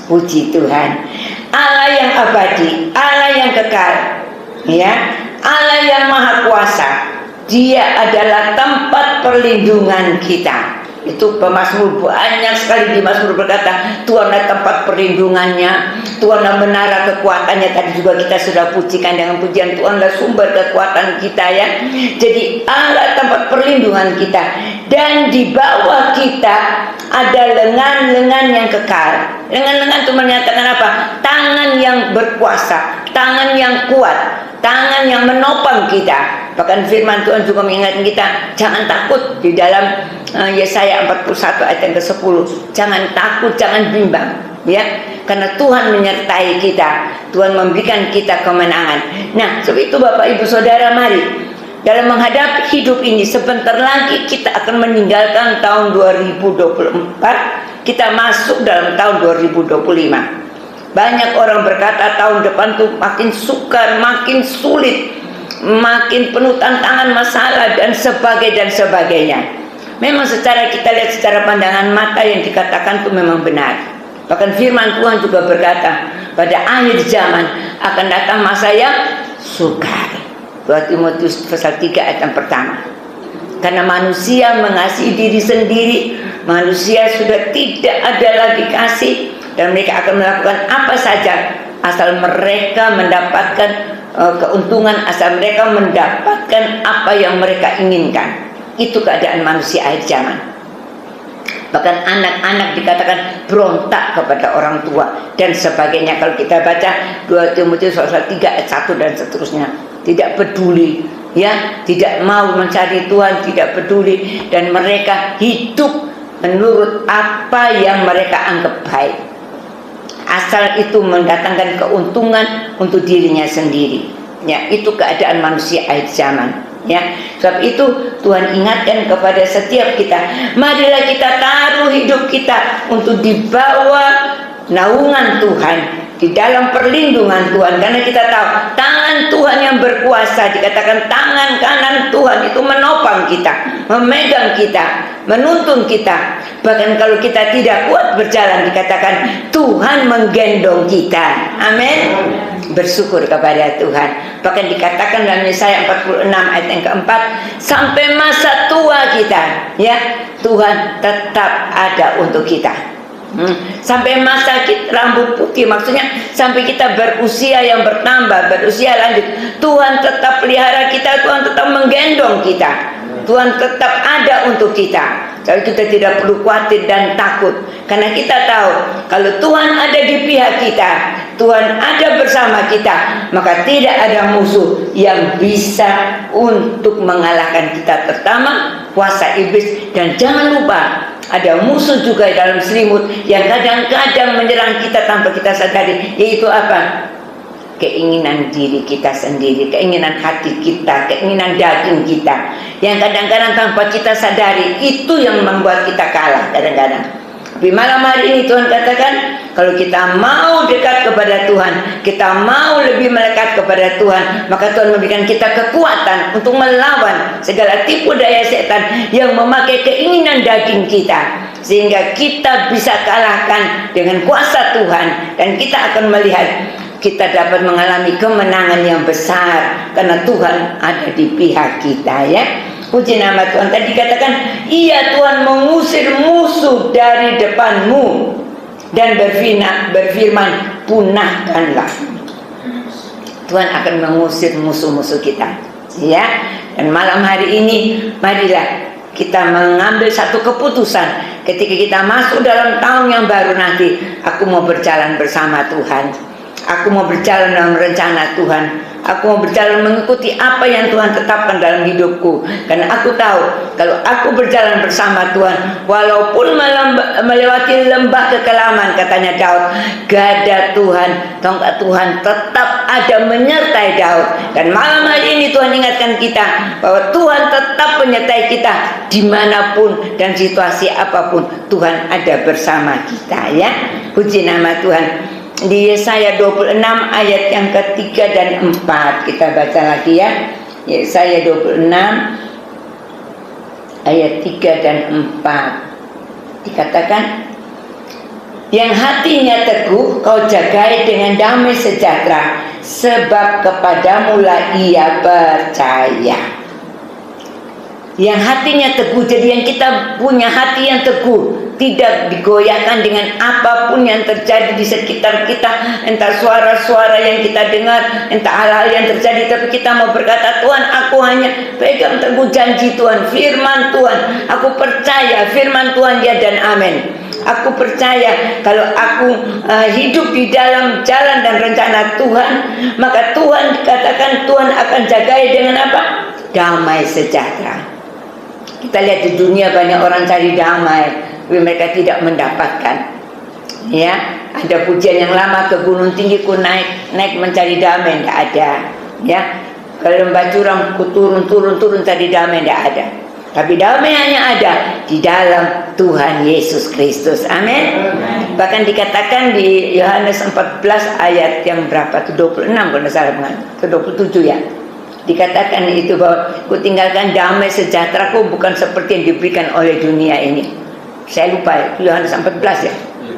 Puji Tuhan. Allah yang abadi, Allah yang kekal, ya, Allah yang maha kuasa. Dia adalah tempat perlindungan kita. Itu pemazmur banyak sekali di Mazmur berkata, Tuhanlah tempat perlindungannya, Tuhanlah menara kekuatannya. Tadi juga kita sudah pujikan dengan pujian, Tuhanlah sumber kekuatan kita, ya. Jadi Allah tempat perlindungan kita, dan di bawah kita ada lengan-lengan yang kekal. Lengan-lengan itu menyatakan apa? Tangan yang berkuasa, tangan yang kuat, tangan yang menopang kita. Bahkan firman Tuhan juga mengingatkan kita, jangan takut di dalam Yesaya 41 ayat yang ke-10. Jangan takut, jangan bimbang, ya, karena Tuhan menyertai kita. Tuhan memberikan kita kemenangan. Nah, sebab itu Bapak Ibu Saudara, mari dalam menghadapi hidup ini, sebentar lagi kita akan meninggalkan tahun 2024, kita masuk dalam tahun 2025. Banyak orang berkata tahun depan tuh makin sukar, makin sulit, makin penuh tantangan, masalah dan sebagainya. Memang secara kita lihat secara pandangan mata yang dikatakan itu memang benar. Bahkan firman Tuhan juga berkata pada akhir zaman akan datang masa yang sukar. 2 Timotius pasal 3 ayat yang pertama. Karena manusia mengasihi diri sendiri, manusia sudah tidak ada lagi kasih, dan mereka akan melakukan apa saja asal mereka mendapatkan keuntungan, asal mereka mendapatkan apa yang mereka inginkan. Itu keadaan manusia akhir zaman. Bahkan anak-anak dikatakan berontak kepada orang tua dan sebagainya. Kalau kita baca 2 Timotius pasal 3 ayat 1 dan seterusnya, tidak peduli, ya, tidak mau mencari Tuhan, tidak peduli, dan mereka hidup menurut apa yang mereka anggap baik, asal itu mendatangkan keuntungan untuk dirinya sendiri. Ya, itu keadaan manusia akhir zaman. Ya, sebab itu Tuhan ingatkan kepada setiap kita, marilah kita taruh hidup kita untuk di bawah naungan Tuhan. di dalam perlindungan Tuhan, karena kita tahu tangan Tuhan yang berkuasa. Dikatakan tangan kanan Tuhan itu menopang kita, memegang kita, menuntun kita. Bahkan kalau kita tidak kuat berjalan, dikatakan Tuhan menggendong kita. Amin. Bersyukur kepada Tuhan. Bahkan dikatakan dalam Yesaya 46 ayat yang keempat, sampai masa tua kita, ya, Tuhan tetap ada untuk kita. Sampai masa kita rambut putih, maksudnya sampai kita berusia yang bertambah, berusia lanjut, Tuhan tetap pelihara kita, Tuhan tetap menggendong kita, Tuhan tetap ada untuk kita. Kalau kita tidak perlu khawatir dan takut, karena kita tahu kalau Tuhan ada di pihak kita, Tuhan ada bersama kita, maka tidak ada musuh yang bisa untuk mengalahkan kita, terutama kuasa iblis. Dan jangan lupa, ada musuh juga dalam selimut yang kadang-kadang menyerang kita tanpa kita sadari, yaitu apa? Keinginan diri kita sendiri, keinginan hati kita, keinginan daging kita, yang kadang-kadang tanpa kita sadari itu yang membuat kita kalah kadang-kadang. Tapi malam hari ini Tuhan katakan, kalau kita mau dekat kepada Tuhan, kita mau lebih melekat kepada Tuhan, maka Tuhan memberikan kita kekuatan untuk melawan segala tipu daya setan yang memakai keinginan daging kita, sehingga kita bisa kalahkan dengan kuasa Tuhan. Dan kita akan melihat kita dapat mengalami kemenangan yang besar karena Tuhan ada di pihak kita, ya. Puji nama Tuhan. Tadi katakan, iya Tuhan mengusir musuh dari depanmu dan berfirman, punahkanlah. Tuhan akan mengusir musuh-musuh kita, ya. Dan malam hari ini marilah kita mengambil satu keputusan. Ketika kita masuk dalam tahun yang baru nanti, aku mau berjalan bersama Tuhan, aku mau berjalan dalam rencana Tuhan, aku mau berjalan mengikuti apa yang Tuhan tetapkan dalam hidupku. Karena aku tahu kalau aku berjalan bersama Tuhan, walaupun melewati lembah kekelaman, katanya Daud, gada Tuhan, tongkat Tuhan tetap ada menyertai Daud. Dan malam hari ini Tuhan ingatkan kita bahwa Tuhan tetap menyertai kita dimanapun dan situasi apapun, Tuhan ada bersama kita, ya. Puji nama Tuhan. Di Yesaya 26 ayat yang ketiga dan 4 kita baca lagi, ya. Yesaya 26 ayat 3 dan 4 dikatakan, yang hatinya teguh kau jagai dengan damai sejahtera, sebab kepadamulah ia percaya. Yang hatinya teguh, jadi yang kita punya hati yang teguh, tidak digoyahkan dengan apapun yang terjadi di sekitar kita, entah suara-suara yang kita dengar, entah hal-hal yang terjadi, tapi kita mau berkata, Tuhan, aku hanya pegang teguh janji Tuhan, firman Tuhan, aku percaya firman Tuhan, ya dan amin. Aku percaya kalau aku hidup di dalam jalan dan rencana Tuhan, maka Tuhan dikatakan Tuhan akan jagai dengan apa? Damai sejahtera. Kita lihat di dunia banyak orang cari damai, tapi mereka tidak mendapatkan. Ya, ada pujian yang lama, ke gunung tinggi ku naik mencari damai, tidak ada. Ya, ke lembah curam ku turun cari damai, tidak ada. Tapi damai hanya ada di dalam Tuhan Yesus Kristus. Amin. Bahkan dikatakan di Yohanes 14 ayat yang berapa? 26 kalau tidak salah, ke 27 ya. Dikatakan itu bahwa ku tinggalkan damai sejahteraku bukan seperti yang diberikan oleh dunia ini. Saya lupa, Yohanes 14 ya,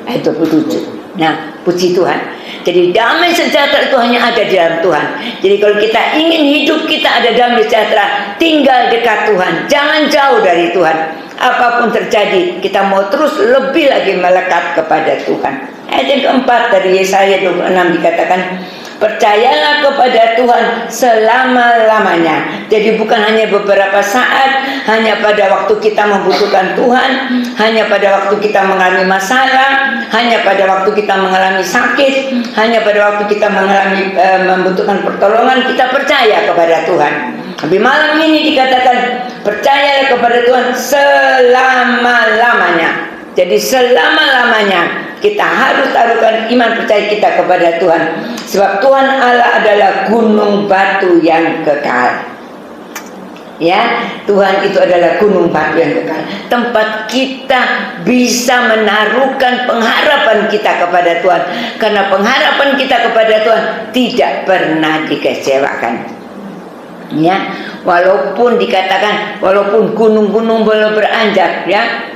ayat 27. Nah, puji Tuhan. Jadi damai sejahtera itu hanya ada di dalam Tuhan. Jadi kalau kita ingin hidup kita ada damai sejahtera, tinggal dekat Tuhan, jangan jauh dari Tuhan. Apapun terjadi, kita mau terus lebih lagi melekat kepada Tuhan. Ayat yang keempat dari Yesaya 26 dikatakan, percayalah kepada Tuhan selama-lamanya. Jadi bukan hanya beberapa saat, hanya pada waktu kita membutuhkan Tuhan, hanya pada waktu kita mengalami masalah, hanya pada waktu kita mengalami sakit, hanya pada waktu kita mengalami membutuhkan pertolongan, kita percaya kepada Tuhan. Tapi malam ini dikatakan percayalah kepada Tuhan selama-lamanya. Jadi selama-lamanya kita harus taruhkan iman percaya kita kepada Tuhan. Sebab Tuhan Allah adalah gunung batu yang kekal. Ya, Tuhan itu adalah gunung batu yang kekal, tempat kita bisa menaruhkan pengharapan kita kepada Tuhan, karena pengharapan kita kepada Tuhan tidak pernah dikecewakan. Ya, walaupun dikatakan walaupun gunung-gunung boleh beranjak, ya,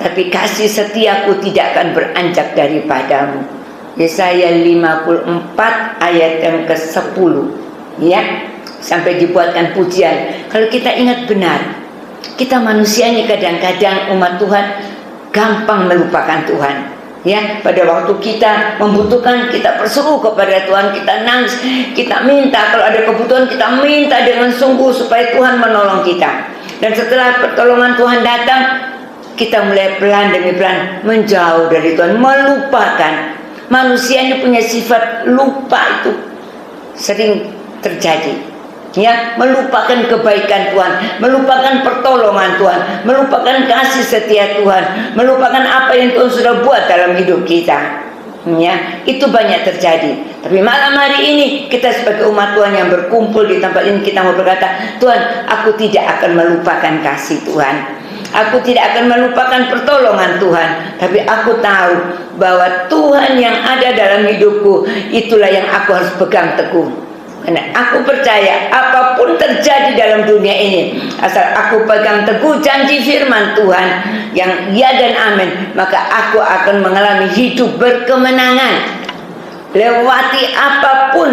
tapi kasih setiaku tidak akan beranjak daripadamu. Yesaya 54 ayat yang ke-10, ya, sampai dibuatkan pujian. Kalau kita ingat benar, kita manusia ini kadang-kadang umat Tuhan gampang melupakan Tuhan. Ya, pada waktu kita membutuhkan, kita berseru kepada Tuhan, kita nangis, kita minta. Kalau ada kebutuhan, kita minta dengan sungguh supaya Tuhan menolong kita. Dan setelah pertolongan Tuhan datang, kita mulai pelan demi pelan menjauh dari Tuhan, melupakan. Manusia ini punya sifat lupa, itu sering terjadi. Ya, melupakan kebaikan Tuhan, melupakan pertolongan Tuhan, melupakan kasih setia Tuhan, melupakan apa yang Tuhan sudah buat dalam hidup kita. Ya, itu banyak terjadi. Tapi malam hari ini kita sebagai umat Tuhan yang berkumpul di tempat ini, kita mau berkata, Tuhan, aku tidak akan melupakan kasih Tuhan, aku tidak akan melupakan pertolongan Tuhan. Tapi aku tahu bahwa Tuhan yang ada dalam hidupku, itulah yang aku harus pegang teguh. Karena aku percaya apapun terjadi dalam dunia ini, asal aku pegang teguh janji firman Tuhan yang ya dan amin, maka aku akan mengalami hidup berkemenangan. Lewati apapun,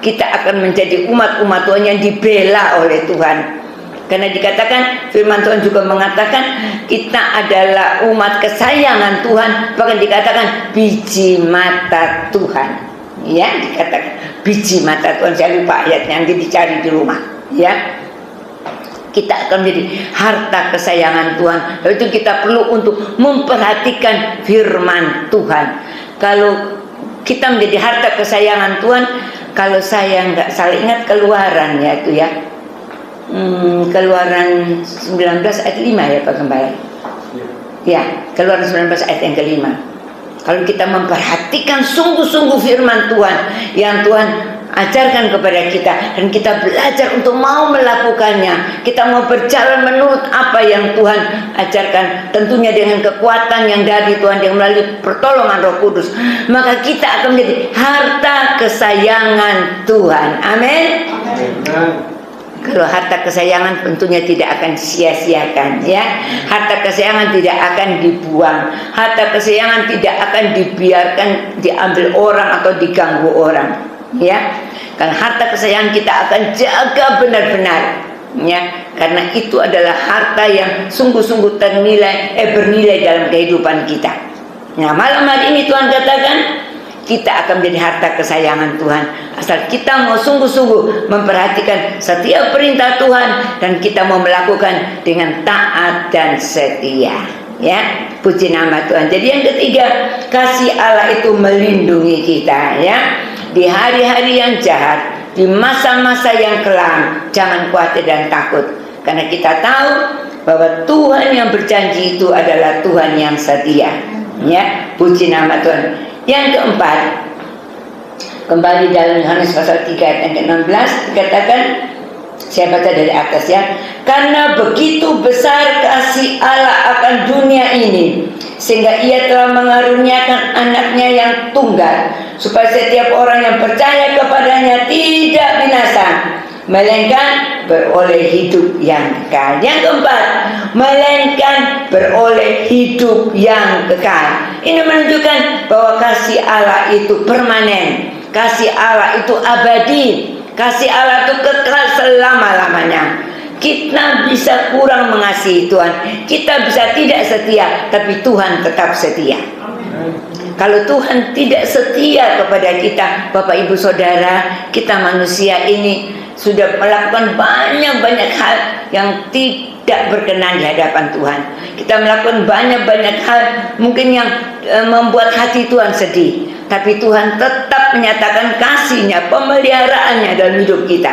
kita akan menjadi umat-umat Tuhan yang dibela oleh Tuhan. Karena dikatakan, firman Tuhan juga mengatakan kita adalah umat kesayangan Tuhan. Bahkan dikatakan biji mata Tuhan. Ya, dikatakan biji mata Tuhan. Saya lupa ayatnya, nanti dicari di rumah. Ya, kita akan menjadi harta kesayangan Tuhan. Lalu itu kita perlu untuk memperhatikan firman Tuhan. Kalau kita menjadi harta kesayangan Tuhan, kalau saya nggak salah ingat Keluaran ya itu ya, Keluaran 19 ayat 5 ya Pak Gembala. Ya, Keluaran 19 ayat yang ke-5. Kalau kita memperhatikan sungguh-sungguh firman Tuhan yang Tuhan ajarkan kepada kita, dan kita belajar untuk mau melakukannya, kita mau berjalan menurut apa yang Tuhan ajarkan, tentunya dengan kekuatan yang dari Tuhan yang melalui pertolongan Roh Kudus, maka kita akan menjadi harta kesayangan Tuhan. Amin. Kalau harta kesayangan tentunya tidak akan sia-siakan, ya. Harta kesayangan tidak akan dibuang. Harta kesayangan tidak akan dibiarkan diambil orang atau diganggu orang, ya. Karena harta kesayangan kita akan jaga benar-benar, ya. Karena itu adalah harta yang sungguh-sungguh bernilai dalam kehidupan kita. Nah, malam hari ini Tuhan katakan kita akan menjadi harta kesayangan Tuhan asal kita mau sungguh-sungguh memperhatikan setiap perintah Tuhan dan kita mau melakukan dengan taat dan setia. Ya, puji nama Tuhan. Jadi yang ketiga, kasih Allah itu melindungi kita, ya. Di hari-hari yang jahat, di masa-masa yang kelam, jangan khawatir dan takut, karena kita tahu bahwa Tuhan yang berjanji itu adalah Tuhan yang setia. Ya, puji nama Tuhan. Yang keempat, kembali dalam Yohanes pasal 3 ayat yang ke-16 dikatakan, saya baca dari atas ya, karena begitu besar kasih Allah akan dunia ini, sehingga ia telah mengaruniakan anaknya yang tunggal, supaya setiap orang yang percaya kepadanya tidak binasa, melainkan beroleh hidup yang kekal. Yang keempat, melainkan beroleh hidup yang kekal. Ini menunjukkan bahwa kasih Allah itu permanen, kasih Allah itu abadi, kasih Allah itu kekal selama-lamanya. Kita bisa kurang mengasihi Tuhan, kita bisa tidak setia, tapi Tuhan tetap setia. Kalau Tuhan tidak setia kepada kita, Bapak Ibu Saudara, kita manusia ini sudah melakukan banyak-banyak hal yang tidak berkenan di hadapan Tuhan. Kita melakukan banyak-banyak hal mungkin yang membuat hati Tuhan sedih, tapi Tuhan tetap menyatakan kasih-Nya, pemeliharaannya dalam hidup kita,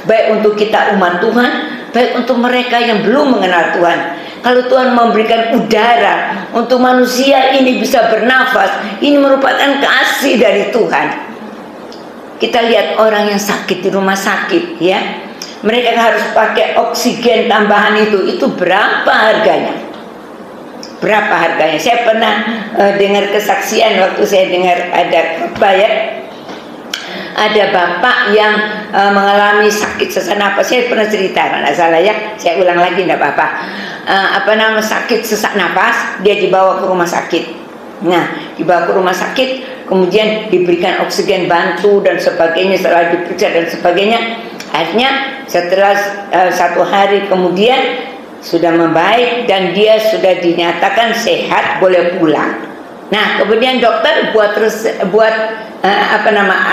baik untuk kita umat Tuhan, baik untuk mereka yang belum mengenal Tuhan. Kalau Tuhan memberikan udara untuk manusia ini bisa bernafas, ini merupakan kasih dari Tuhan. Kita lihat orang yang sakit di rumah sakit, ya. mereka harus pakai oksigen tambahan itu berapa harganya? Berapa harganya? Saya pernah dengar kesaksian waktu saya dengar ada khotbah ya. Ada bapak yang mengalami sakit sesak napas. Saya pernah cerita, nggak salah ya. Saya ulang lagi, nggak apa-apa. Sakit sesak napas, dia dibawa ke rumah sakit. Nah, dibawa ke rumah sakit, kemudian diberikan oksigen bantu dan sebagainya, setelah diperiksa dan sebagainya. Akhirnya setelah 1 hari kemudian sudah membaik dan dia sudah dinyatakan sehat, boleh pulang. Nah, kemudian dokter buat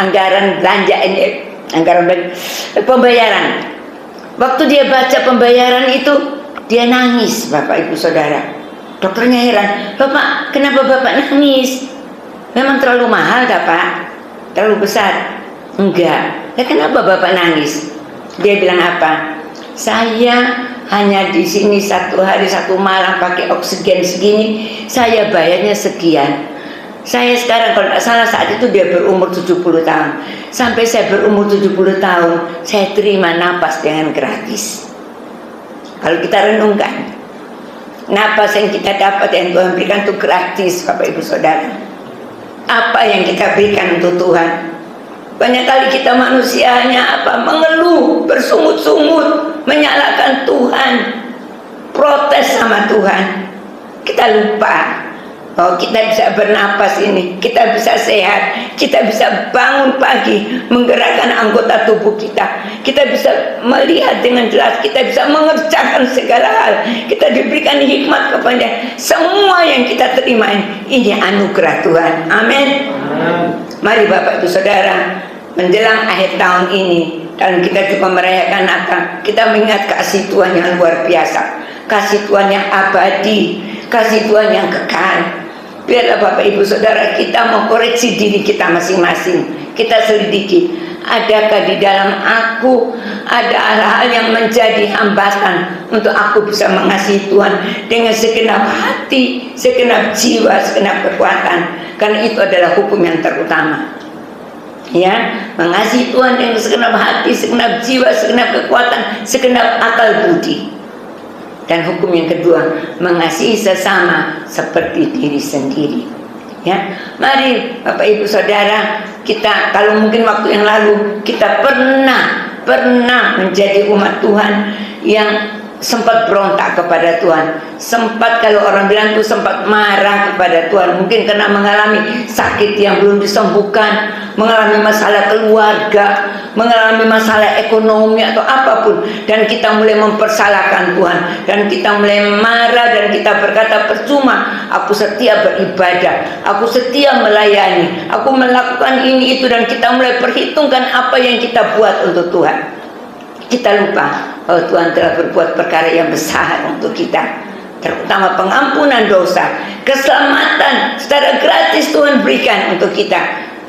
anggaran belanja ini, pembayaran. Waktu dia baca pembayaran itu, dia nangis, Bapak Ibu Saudara. Dokternya heran, "Bapak, kenapa Bapak nangis? Memang terlalu mahal tak Pak? Terlalu besar?" "Enggak." "Ya kenapa Bapak nangis?" Dia bilang apa? "Saya hanya di sini 1 hari 1 malam pakai oksigen segini, saya bayarnya sekian. Saya sekarang kalau tidak salah saat itu dia berumur 70 tahun. Sampai saya berumur 70 tahun, saya terima napas dengan gratis." Kalau kita renungkan, napas yang kita dapat yang Tuhan berikan itu gratis, Bapak Ibu Saudara. Apa yang kita berikan untuk Tuhan? Banyak kali kita manusia hanya mengeluh, bersungut-sungut, menyalahkan Tuhan, protes sama Tuhan. Kita lupa bahwa kita bisa bernapas ini, kita bisa sehat, kita bisa bangun pagi, menggerakkan anggota tubuh kita, kita bisa melihat dengan jelas, kita bisa mengerjakan segala hal, kita diberikan hikmat kepada semua yang kita terima ini anugerah Tuhan. Amin. Mari Bapak Ibu Saudara, menjelang akhir tahun ini dan kita juga merayakan Natal, kita mengingat kasih Tuhan yang luar biasa, kasih Tuhan yang abadi, kasih Tuhan yang kekal. Biarlah Bapak Ibu Saudara kita mengkoreksi diri kita masing-masing. Kita selidiki, adakah di dalam aku ada hal-hal yang menjadi hambatan untuk aku bisa mengasihi Tuhan dengan segenap hati, segenap jiwa, segenap kekuatan. Karena itu adalah hukum yang terutama. Ya, mengasihi Tuhan dengan segenap hati, segenap jiwa, segenap kekuatan, segenap akal budi. Dan hukum yang kedua, mengasihi sesama seperti diri sendiri. Ya, mari Bapak Ibu Saudara, kita kalau mungkin waktu yang lalu kita pernah menjadi umat Tuhan yang sempat berontak kepada Tuhan, sempat kalau orang bilang tuh sempat marah kepada Tuhan, mungkin karena mengalami sakit yang belum disembuhkan, mengalami masalah keluarga, mengalami masalah ekonomi atau apapun, dan kita mulai mempersalahkan Tuhan, dan kita mulai marah, dan kita berkata percuma, aku setia beribadah, aku setia melayani, aku melakukan ini itu, dan kita mulai perhitungkan apa yang kita buat untuk Tuhan. Kita lupa bahwa Tuhan telah berbuat perkara yang besar untuk kita, terutama pengampunan dosa, keselamatan secara gratis Tuhan berikan untuk kita.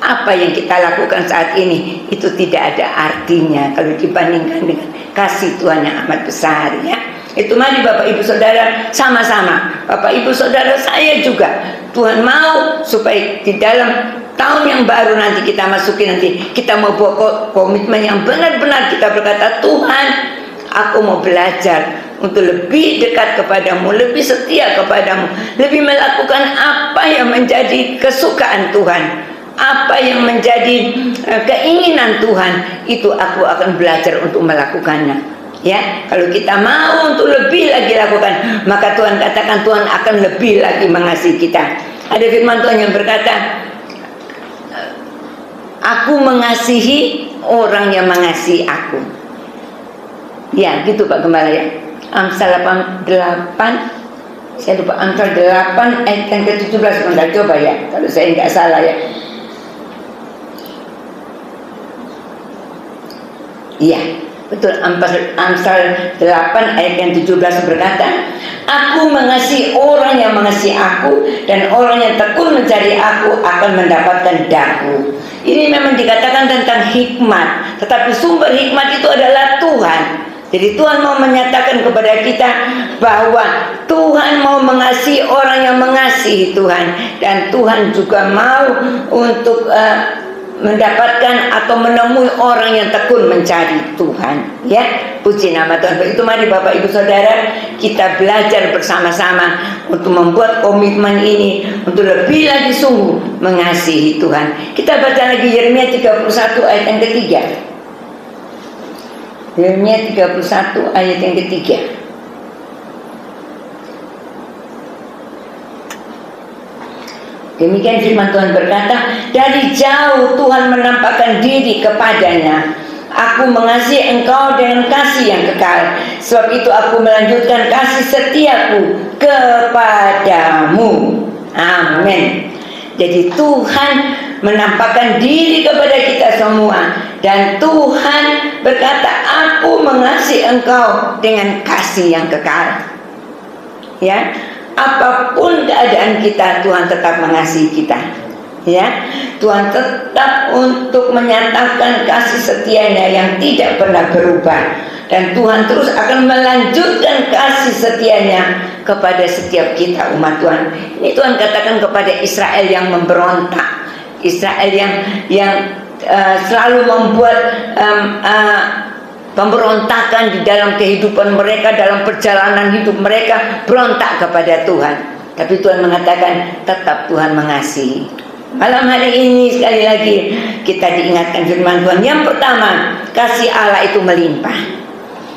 Apa yang kita lakukan saat ini itu tidak ada artinya kalau dibandingkan dengan kasih Tuhan yang amat besar, ya. Itu mari Bapak Ibu Saudara sama-sama, Bapak Ibu Saudara saya juga, Tuhan mau supaya di dalam tahun yang baru nanti kita masuki, nanti kita mau buat komitmen yang benar-benar kita berkata, Tuhan, aku mau belajar untuk lebih dekat kepadamu, lebih setia kepadamu, lebih melakukan apa yang menjadi kesukaan Tuhan, apa yang menjadi keinginan Tuhan, itu aku akan belajar untuk melakukannya. Ya, kalau kita mau untuk lebih lagi lakukan, maka Tuhan katakan Tuhan akan lebih lagi mengasihi kita. Ada firman Tuhan yang berkata, aku mengasihi orang yang mengasihi aku. Ya, gitu Pak Gembala ya. Amsal 8, saya lupa, Amsal 8 ayat yang ke-17, bentar coba ya, kalau saya nggak salah ya. Iya, betul, Amsal 8 ayat yang 17 berkata, aku mengasihi orang yang mengasihi aku, dan orang yang tekun mencari aku akan mendapatkan daku. Ini memang dikatakan tentang hikmat, tetapi sumber hikmat itu adalah Tuhan. Jadi Tuhan mau menyatakan kepada kita bahwa Tuhan mau mengasihi orang yang mengasihi Tuhan, dan Tuhan juga mau untuk mendapatkan atau menemui orang yang tekun mencari Tuhan, ya. Puji nama Tuhan. Begitu mari Bapak Ibu Saudara, kita belajar bersama-sama untuk membuat komitmen ini untuk lebih lagi sungguh mengasihi Tuhan. Kita baca lagi Yeremia 31 ayat yang ketiga. Yeremia 31 ayat yang ketiga. Demikian firman Tuhan berkata, dari jauh Tuhan menampakkan diri kepadanya. Aku mengasihi engkau dengan kasih yang kekal. Sebab itu aku melanjutkan kasih setiaku kepadamu. Amin. Jadi Tuhan menampakkan diri kepada kita semua. Dan Tuhan berkata, aku mengasihi engkau dengan kasih yang kekal. Ya, apapun keadaan kita, Tuhan tetap mengasihi kita. Ya, Tuhan tetap untuk menyatakan kasih setianya yang tidak pernah berubah. Dan Tuhan terus akan melanjutkan kasih setianya kepada setiap kita umat Tuhan. Ini Tuhan katakan kepada Israel yang memberontak, Israel yang selalu membuat pemberontakan di dalam kehidupan mereka, dalam perjalanan hidup mereka, berontak kepada Tuhan. Tapi Tuhan mengatakan tetap Tuhan mengasihi. Malam hari ini sekali lagi kita diingatkan firman Tuhan. Yang pertama, kasih Allah itu melimpah.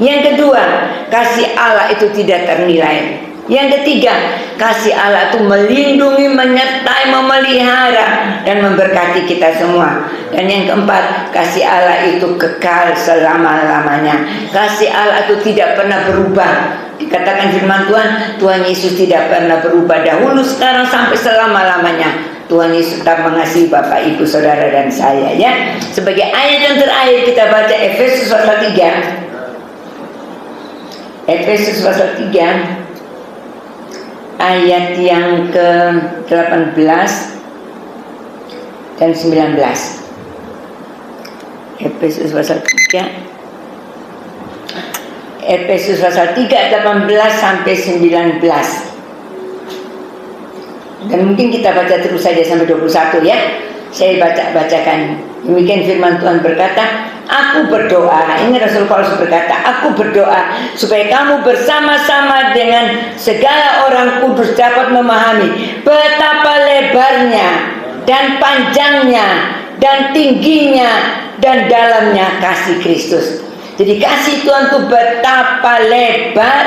Yang kedua, kasih Allah itu tidak ternilai. Yang ketiga, kasih Allah itu melindungi, menyertai, memelihara dan memberkati kita semua. Dan yang keempat, kasih Allah itu kekal selama-lamanya. Kasih Allah itu tidak pernah berubah. Dikatakan firman Tuhan, Tuhan Yesus tidak pernah berubah dahulu, sekarang, sampai selama-lamanya. Tuhan Yesus tetap mengasihi Bapak, Ibu, Saudara dan saya, ya. Sebagai ayat yang terakhir kita baca Efesus pasal 3. Efesus pasal 3 ayat yang ke-18 dan 19. Efesus pasal 3 18 sampai 19. Dan mungkin kita baca terus saja sampai 21, ya. Saya bacakan. Demikian firman Tuhan berkata, aku berdoa. Ini Rasul Paulus berkata, aku berdoa supaya kamu bersama-sama dengan segala orang kudus dapat memahami betapa lebarnya dan panjangnya dan tingginya dan dalamnya kasih Kristus. Jadi kasih Tuhan itu betapa lebar,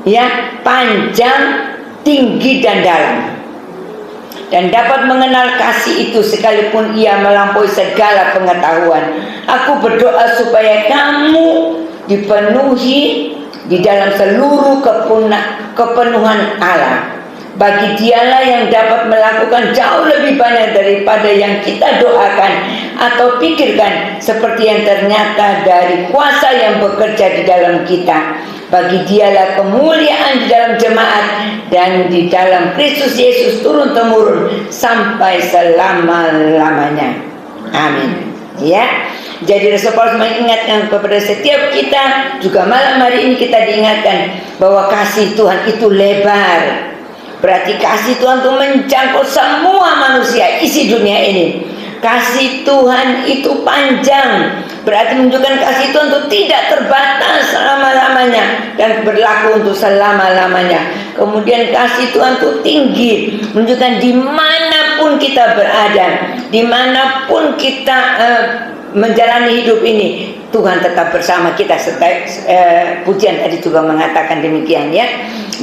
ya, panjang, tinggi dan dalam. Dan dapat mengenal kasih itu sekalipun ia melampaui segala pengetahuan. Aku berdoa supaya kamu dipenuhi di dalam seluruh kepenuhan Allah. Bagi Dialah yang dapat melakukan jauh lebih banyak daripada yang kita doakan atau pikirkan, seperti yang ternyata dari kuasa yang bekerja di dalam kita. Bagi Dialah kemuliaan di dalam jemaat dan di dalam Kristus Yesus turun-temurun sampai selama-lamanya. Amin. Ya. Jadi Rasul Paulus mengingatkan kepada setiap kita, juga malam hari ini kita diingatkan bahwa kasih Tuhan itu lebar. Berarti kasih Tuhan itu menjangkau semua manusia isi dunia ini. Kasih Tuhan itu panjang, berarti menunjukkan kasih Tuhan itu tidak terbatas selama-lamanya dan berlaku untuk selama-lamanya. Kemudian kasih Tuhan itu tinggi, menunjukkan dimanapun kita berada, dimanapun kita menjalani hidup ini, Tuhan tetap bersama kita. Pujian tadi juga mengatakan demikian, ya.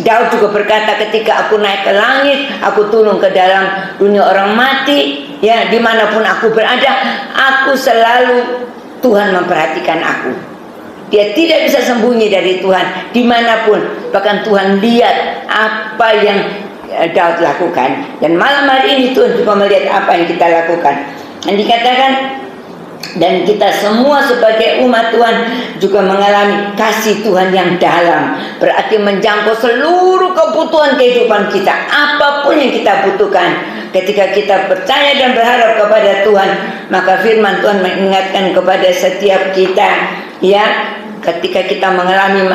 Daud juga berkata, ketika aku naik ke langit, aku turun ke dalam dunia orang mati, ya, dimanapun aku berada, aku selalu, Tuhan memperhatikan aku. Dia tidak bisa sembunyi dari Tuhan dimanapun. Bahkan Tuhan lihat apa yang Daud lakukan. Dan malam hari ini Tuhan juga melihat apa yang kita lakukan. Dan dikatakan, dan kita semua sebagai umat Tuhan juga mengalami kasih Tuhan yang dalam. Berarti menjangkau seluruh kebutuhan kehidupan kita, apapun yang kita butuhkan. Ketika kita percaya dan berharap kepada Tuhan, maka firman Tuhan mengingatkan kepada setiap kita, ya, ketika kita mengalami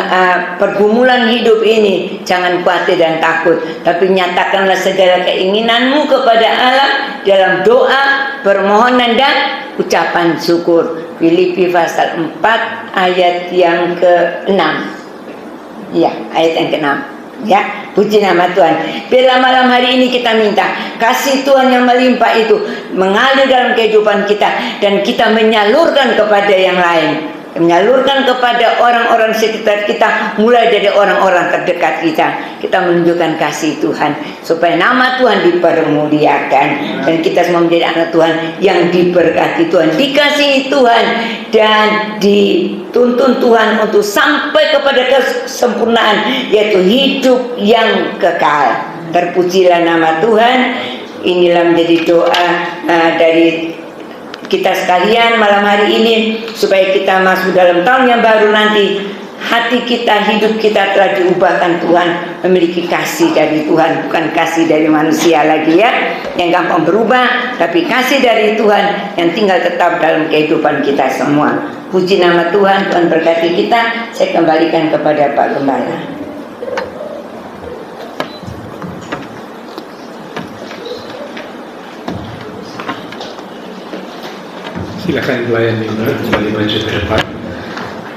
pergumulan hidup ini, jangan khawatir dan takut, tapi nyatakanlah segala keinginanmu kepada Allah dalam doa, permohonan dan ucapan syukur. Filipi pasal 4 ayat yang ke-6. Ya, ayat yang ke-6. Ya, puji nama Tuhan. Bila malam hari ini kita minta kasih Tuhan yang melimpah itu mengalir dalam kehidupan kita, dan kita menyalurkan kepada yang lain, menyalurkan kepada orang-orang sekitar kita, mulai dari orang-orang terdekat kita. Kita menunjukkan kasih Tuhan supaya nama Tuhan dipermuliakan, dan kita semua menjadi anak Tuhan yang diberkati Tuhan, dikasihi Tuhan, dan dituntun Tuhan untuk sampai kepada kesempurnaan, yaitu hidup yang kekal. Terpujilah nama Tuhan. Inilah menjadi doa dari kita sekalian malam hari ini, supaya kita masuk dalam tahun yang baru nanti, hati kita, hidup kita telah diubahkan Tuhan, memiliki kasih dari Tuhan, bukan kasih dari manusia lagi ya, yang gampang berubah, tapi kasih dari Tuhan yang tinggal tetap dalam kehidupan kita semua. Puji nama Tuhan. Tuhan berkati kita. Saya kembalikan kepada Pak Gembala. Silakan pelayan mimbar kembali maju ke depan.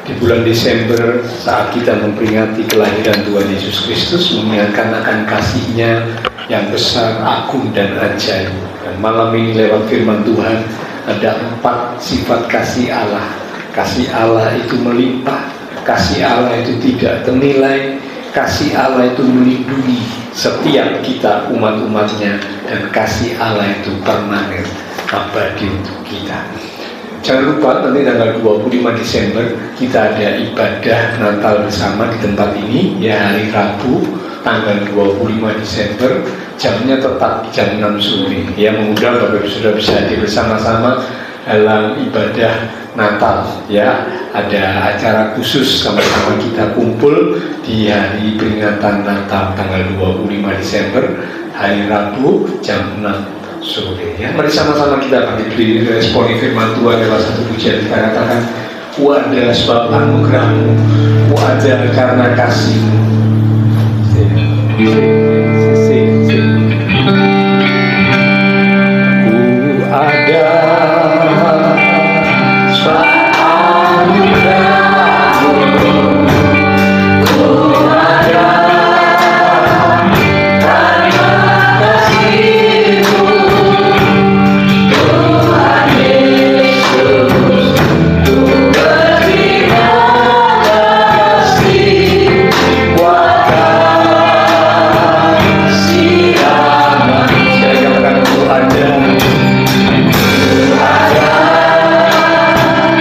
Di bulan Desember, saat kita memperingati kelahiran Tuhan Yesus Kristus, mengingatkan akan kasih-Nya yang besar, agung dan ajaib. Dan malam ini lewat firman Tuhan ada 4 sifat kasih Allah. Kasih Allah itu melimpah, kasih Allah itu tidak ternilai, kasih Allah itu melindungi setiap kita umat-umatnya, dan kasih Allah itu permanen, abadi untuk kita. Jangan lupa nanti tanggal 25 Desember kita ada ibadah Natal bersama di tempat ini, ya, hari Rabu tanggal 25 Desember, jamnya tetap jam 6 sore. Ya, mengundang Bapak Ibu sudah bisa hadir bersama-sama dalam ibadah Natal. Ya, ada acara khusus sama-sama kita kumpul di hari peringatan Natal tanggal 25 Desember, hari Rabu jam 6 sore. Ya, mari sama-sama kita berdiri responi firman Tuhan lewat satu pujian. Kita katakan, "Wadah sebab anugerah-Mu, wadah karena kasih-Mu." Ku ada sebab anugerah-Mu, ku ada karena kasih-Mu.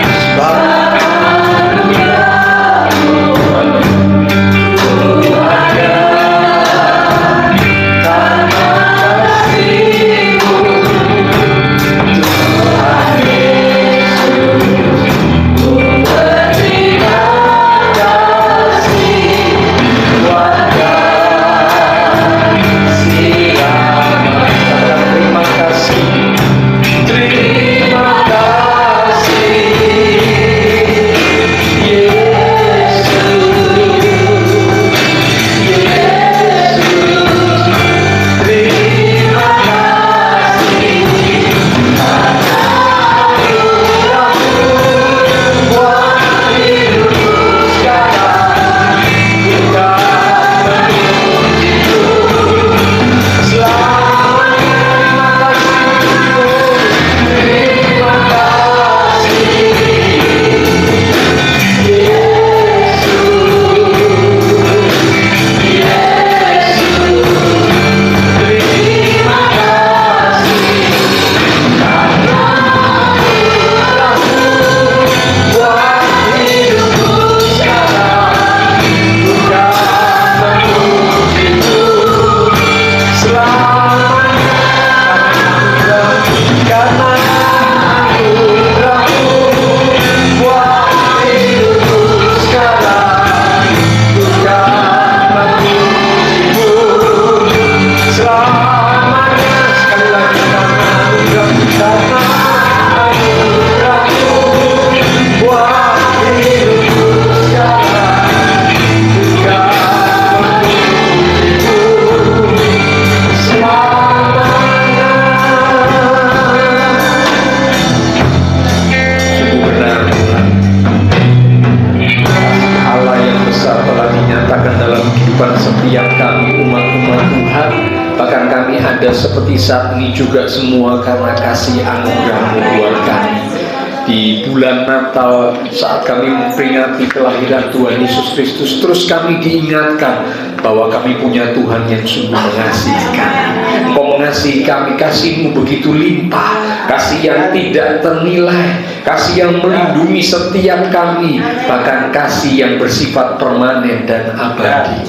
kami ada seperti saat ini juga semua karena kasih anugerah-Mu buat kami. Di bulan Natal saat kami memperingati kelahiran Tuhan Yesus Kristus, terus kami diingatkan bahwa kami punya Tuhan yang sungguh mengasihi kami. Engkau mengasihi kami, kasih-Mu begitu limpah, kasih yang tidak ternilai, kasih yang melindungi setiap kami, bahkan kasih yang bersifat permanen dan abadi.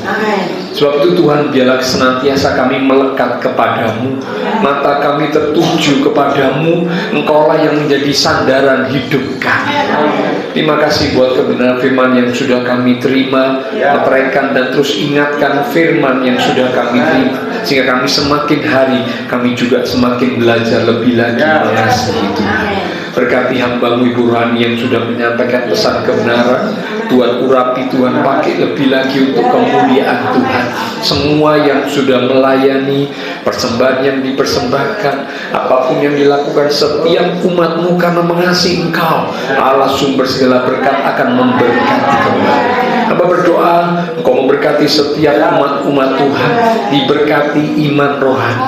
Sebab itu Tuhan, biarlah senantiasa kami melekat kepadamu, mata kami tertuju kepadamu. Engkaulah yang menjadi sandaran hidup kami. Terima kasih buat kebenaran firman yang sudah kami terima, meteraikan dan terus ingatkan firman yang sudah kami terima, sehingga kami semakin hari kami juga semakin belajar lebih lagi mengasihi Tuhan. Berkati hamba-Mu Ibu Rohani yang sudah menyampaikan pesan kebenaran, Tuhan urapi, Tuhan pakai lebih lagi untuk kemuliaan Tuhan. Semua yang sudah melayani, persembahan yang dipersembahkan, apapun yang dilakukan setiap umat-Mu karena mengasihi Engkau, Allah sumber segala berkat akan memberkati kembali. Hamba berdoa Engkau memberkati setiap umat-umat Tuhan, diberkati iman rohani,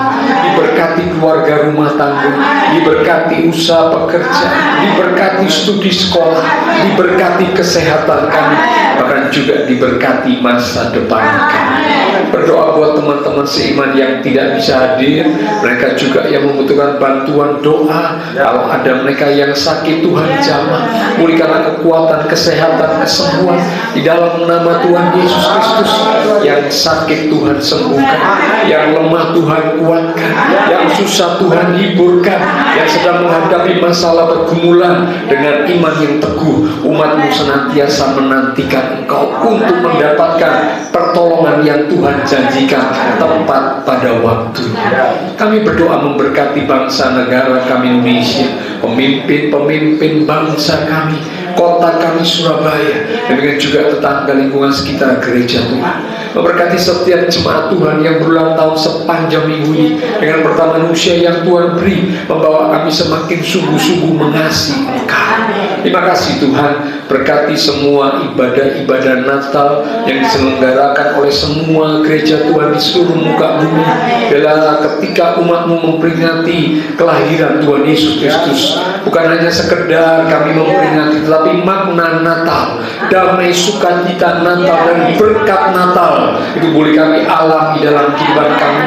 diberkati keluarga rumah tangga, diberkati usaha pekerja, diberkati studi sekolah, diberkati kesehatan kami, bahkan juga diberkati masa depan kami. Berdoa buat teman-teman seiman yang tidak bisa hadir, mereka juga yang membutuhkan bantuan doa. Kalau ada mereka yang sakit, Tuhan jamah, pulihkanlah kekuatan, kesehatan, kesembuhan di dalam nama Tuhan Yesus Kristus. Yang sakit Tuhan sembuhkan, yang lemah Tuhan kuatkan, yang susah Tuhan hiburkan, yang sedang menghadapi masalah pergumulan dengan iman yang teguh, umat-Mu senantiasa menantikan Engkau untuk mendapatkan pertolongan yang Tuhan janjikan tepat pada waktunya. Kami berdoa memberkati bangsa negara kami Indonesia, pemimpin-pemimpin bangsa kami, kota kami Surabaya, demikian juga tetangga lingkungan sekitar gereja Tuhan. Memberkati setiap jemaat Tuhan yang berulang tahun sepanjang minggu ini dengan pertambahan usia yang Tuhan beri, membawa kami semakin sungguh-sungguh mengasihi Engkau. Terima kasih Tuhan, berkati semua ibadah-ibadah Natal yang diselenggarakan oleh semua gereja Tuhan di seluruh muka bumi. Bila ketika umat-Mu memperingati kelahiran Tuhan Yesus Kristus, bukan hanya sekedar kami memperingati, tetapi makna Natal, damai sukacita Natal dan berkat Natal itu boleh kami alami dalam kehidupan kami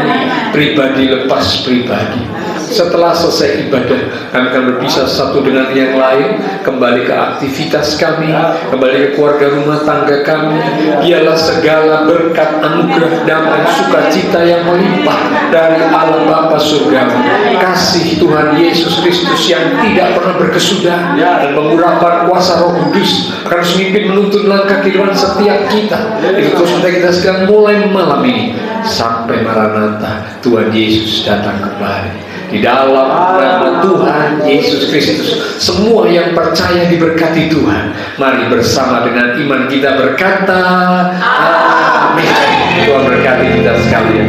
pribadi lepas pribadi. Setelah selesai ibadah, kami akan berpisah satu dengan yang lain, kembali ke aktivitas kami, kembali ke keluarga rumah tangga kami. Biarlah segala berkat, anugerah, damai, sukacita yang melimpah dari Allah Bapa Surgawi, kasih Tuhan Yesus Kristus yang tidak pernah berkesudahan, dan mengurapan kuasa Roh Kudus akan memimpin menuntun langkah kehidupan setiap kita. Itu terus kita sekarang mulai malam ini sampai Maranatha, Tuhan Yesus datang kembali. Di dalam nama Tuhan Yesus Kristus, semua yang percaya diberkati Tuhan. Mari bersama dengan iman kita berkata, Amin. Tuhan berkati kita sekalian.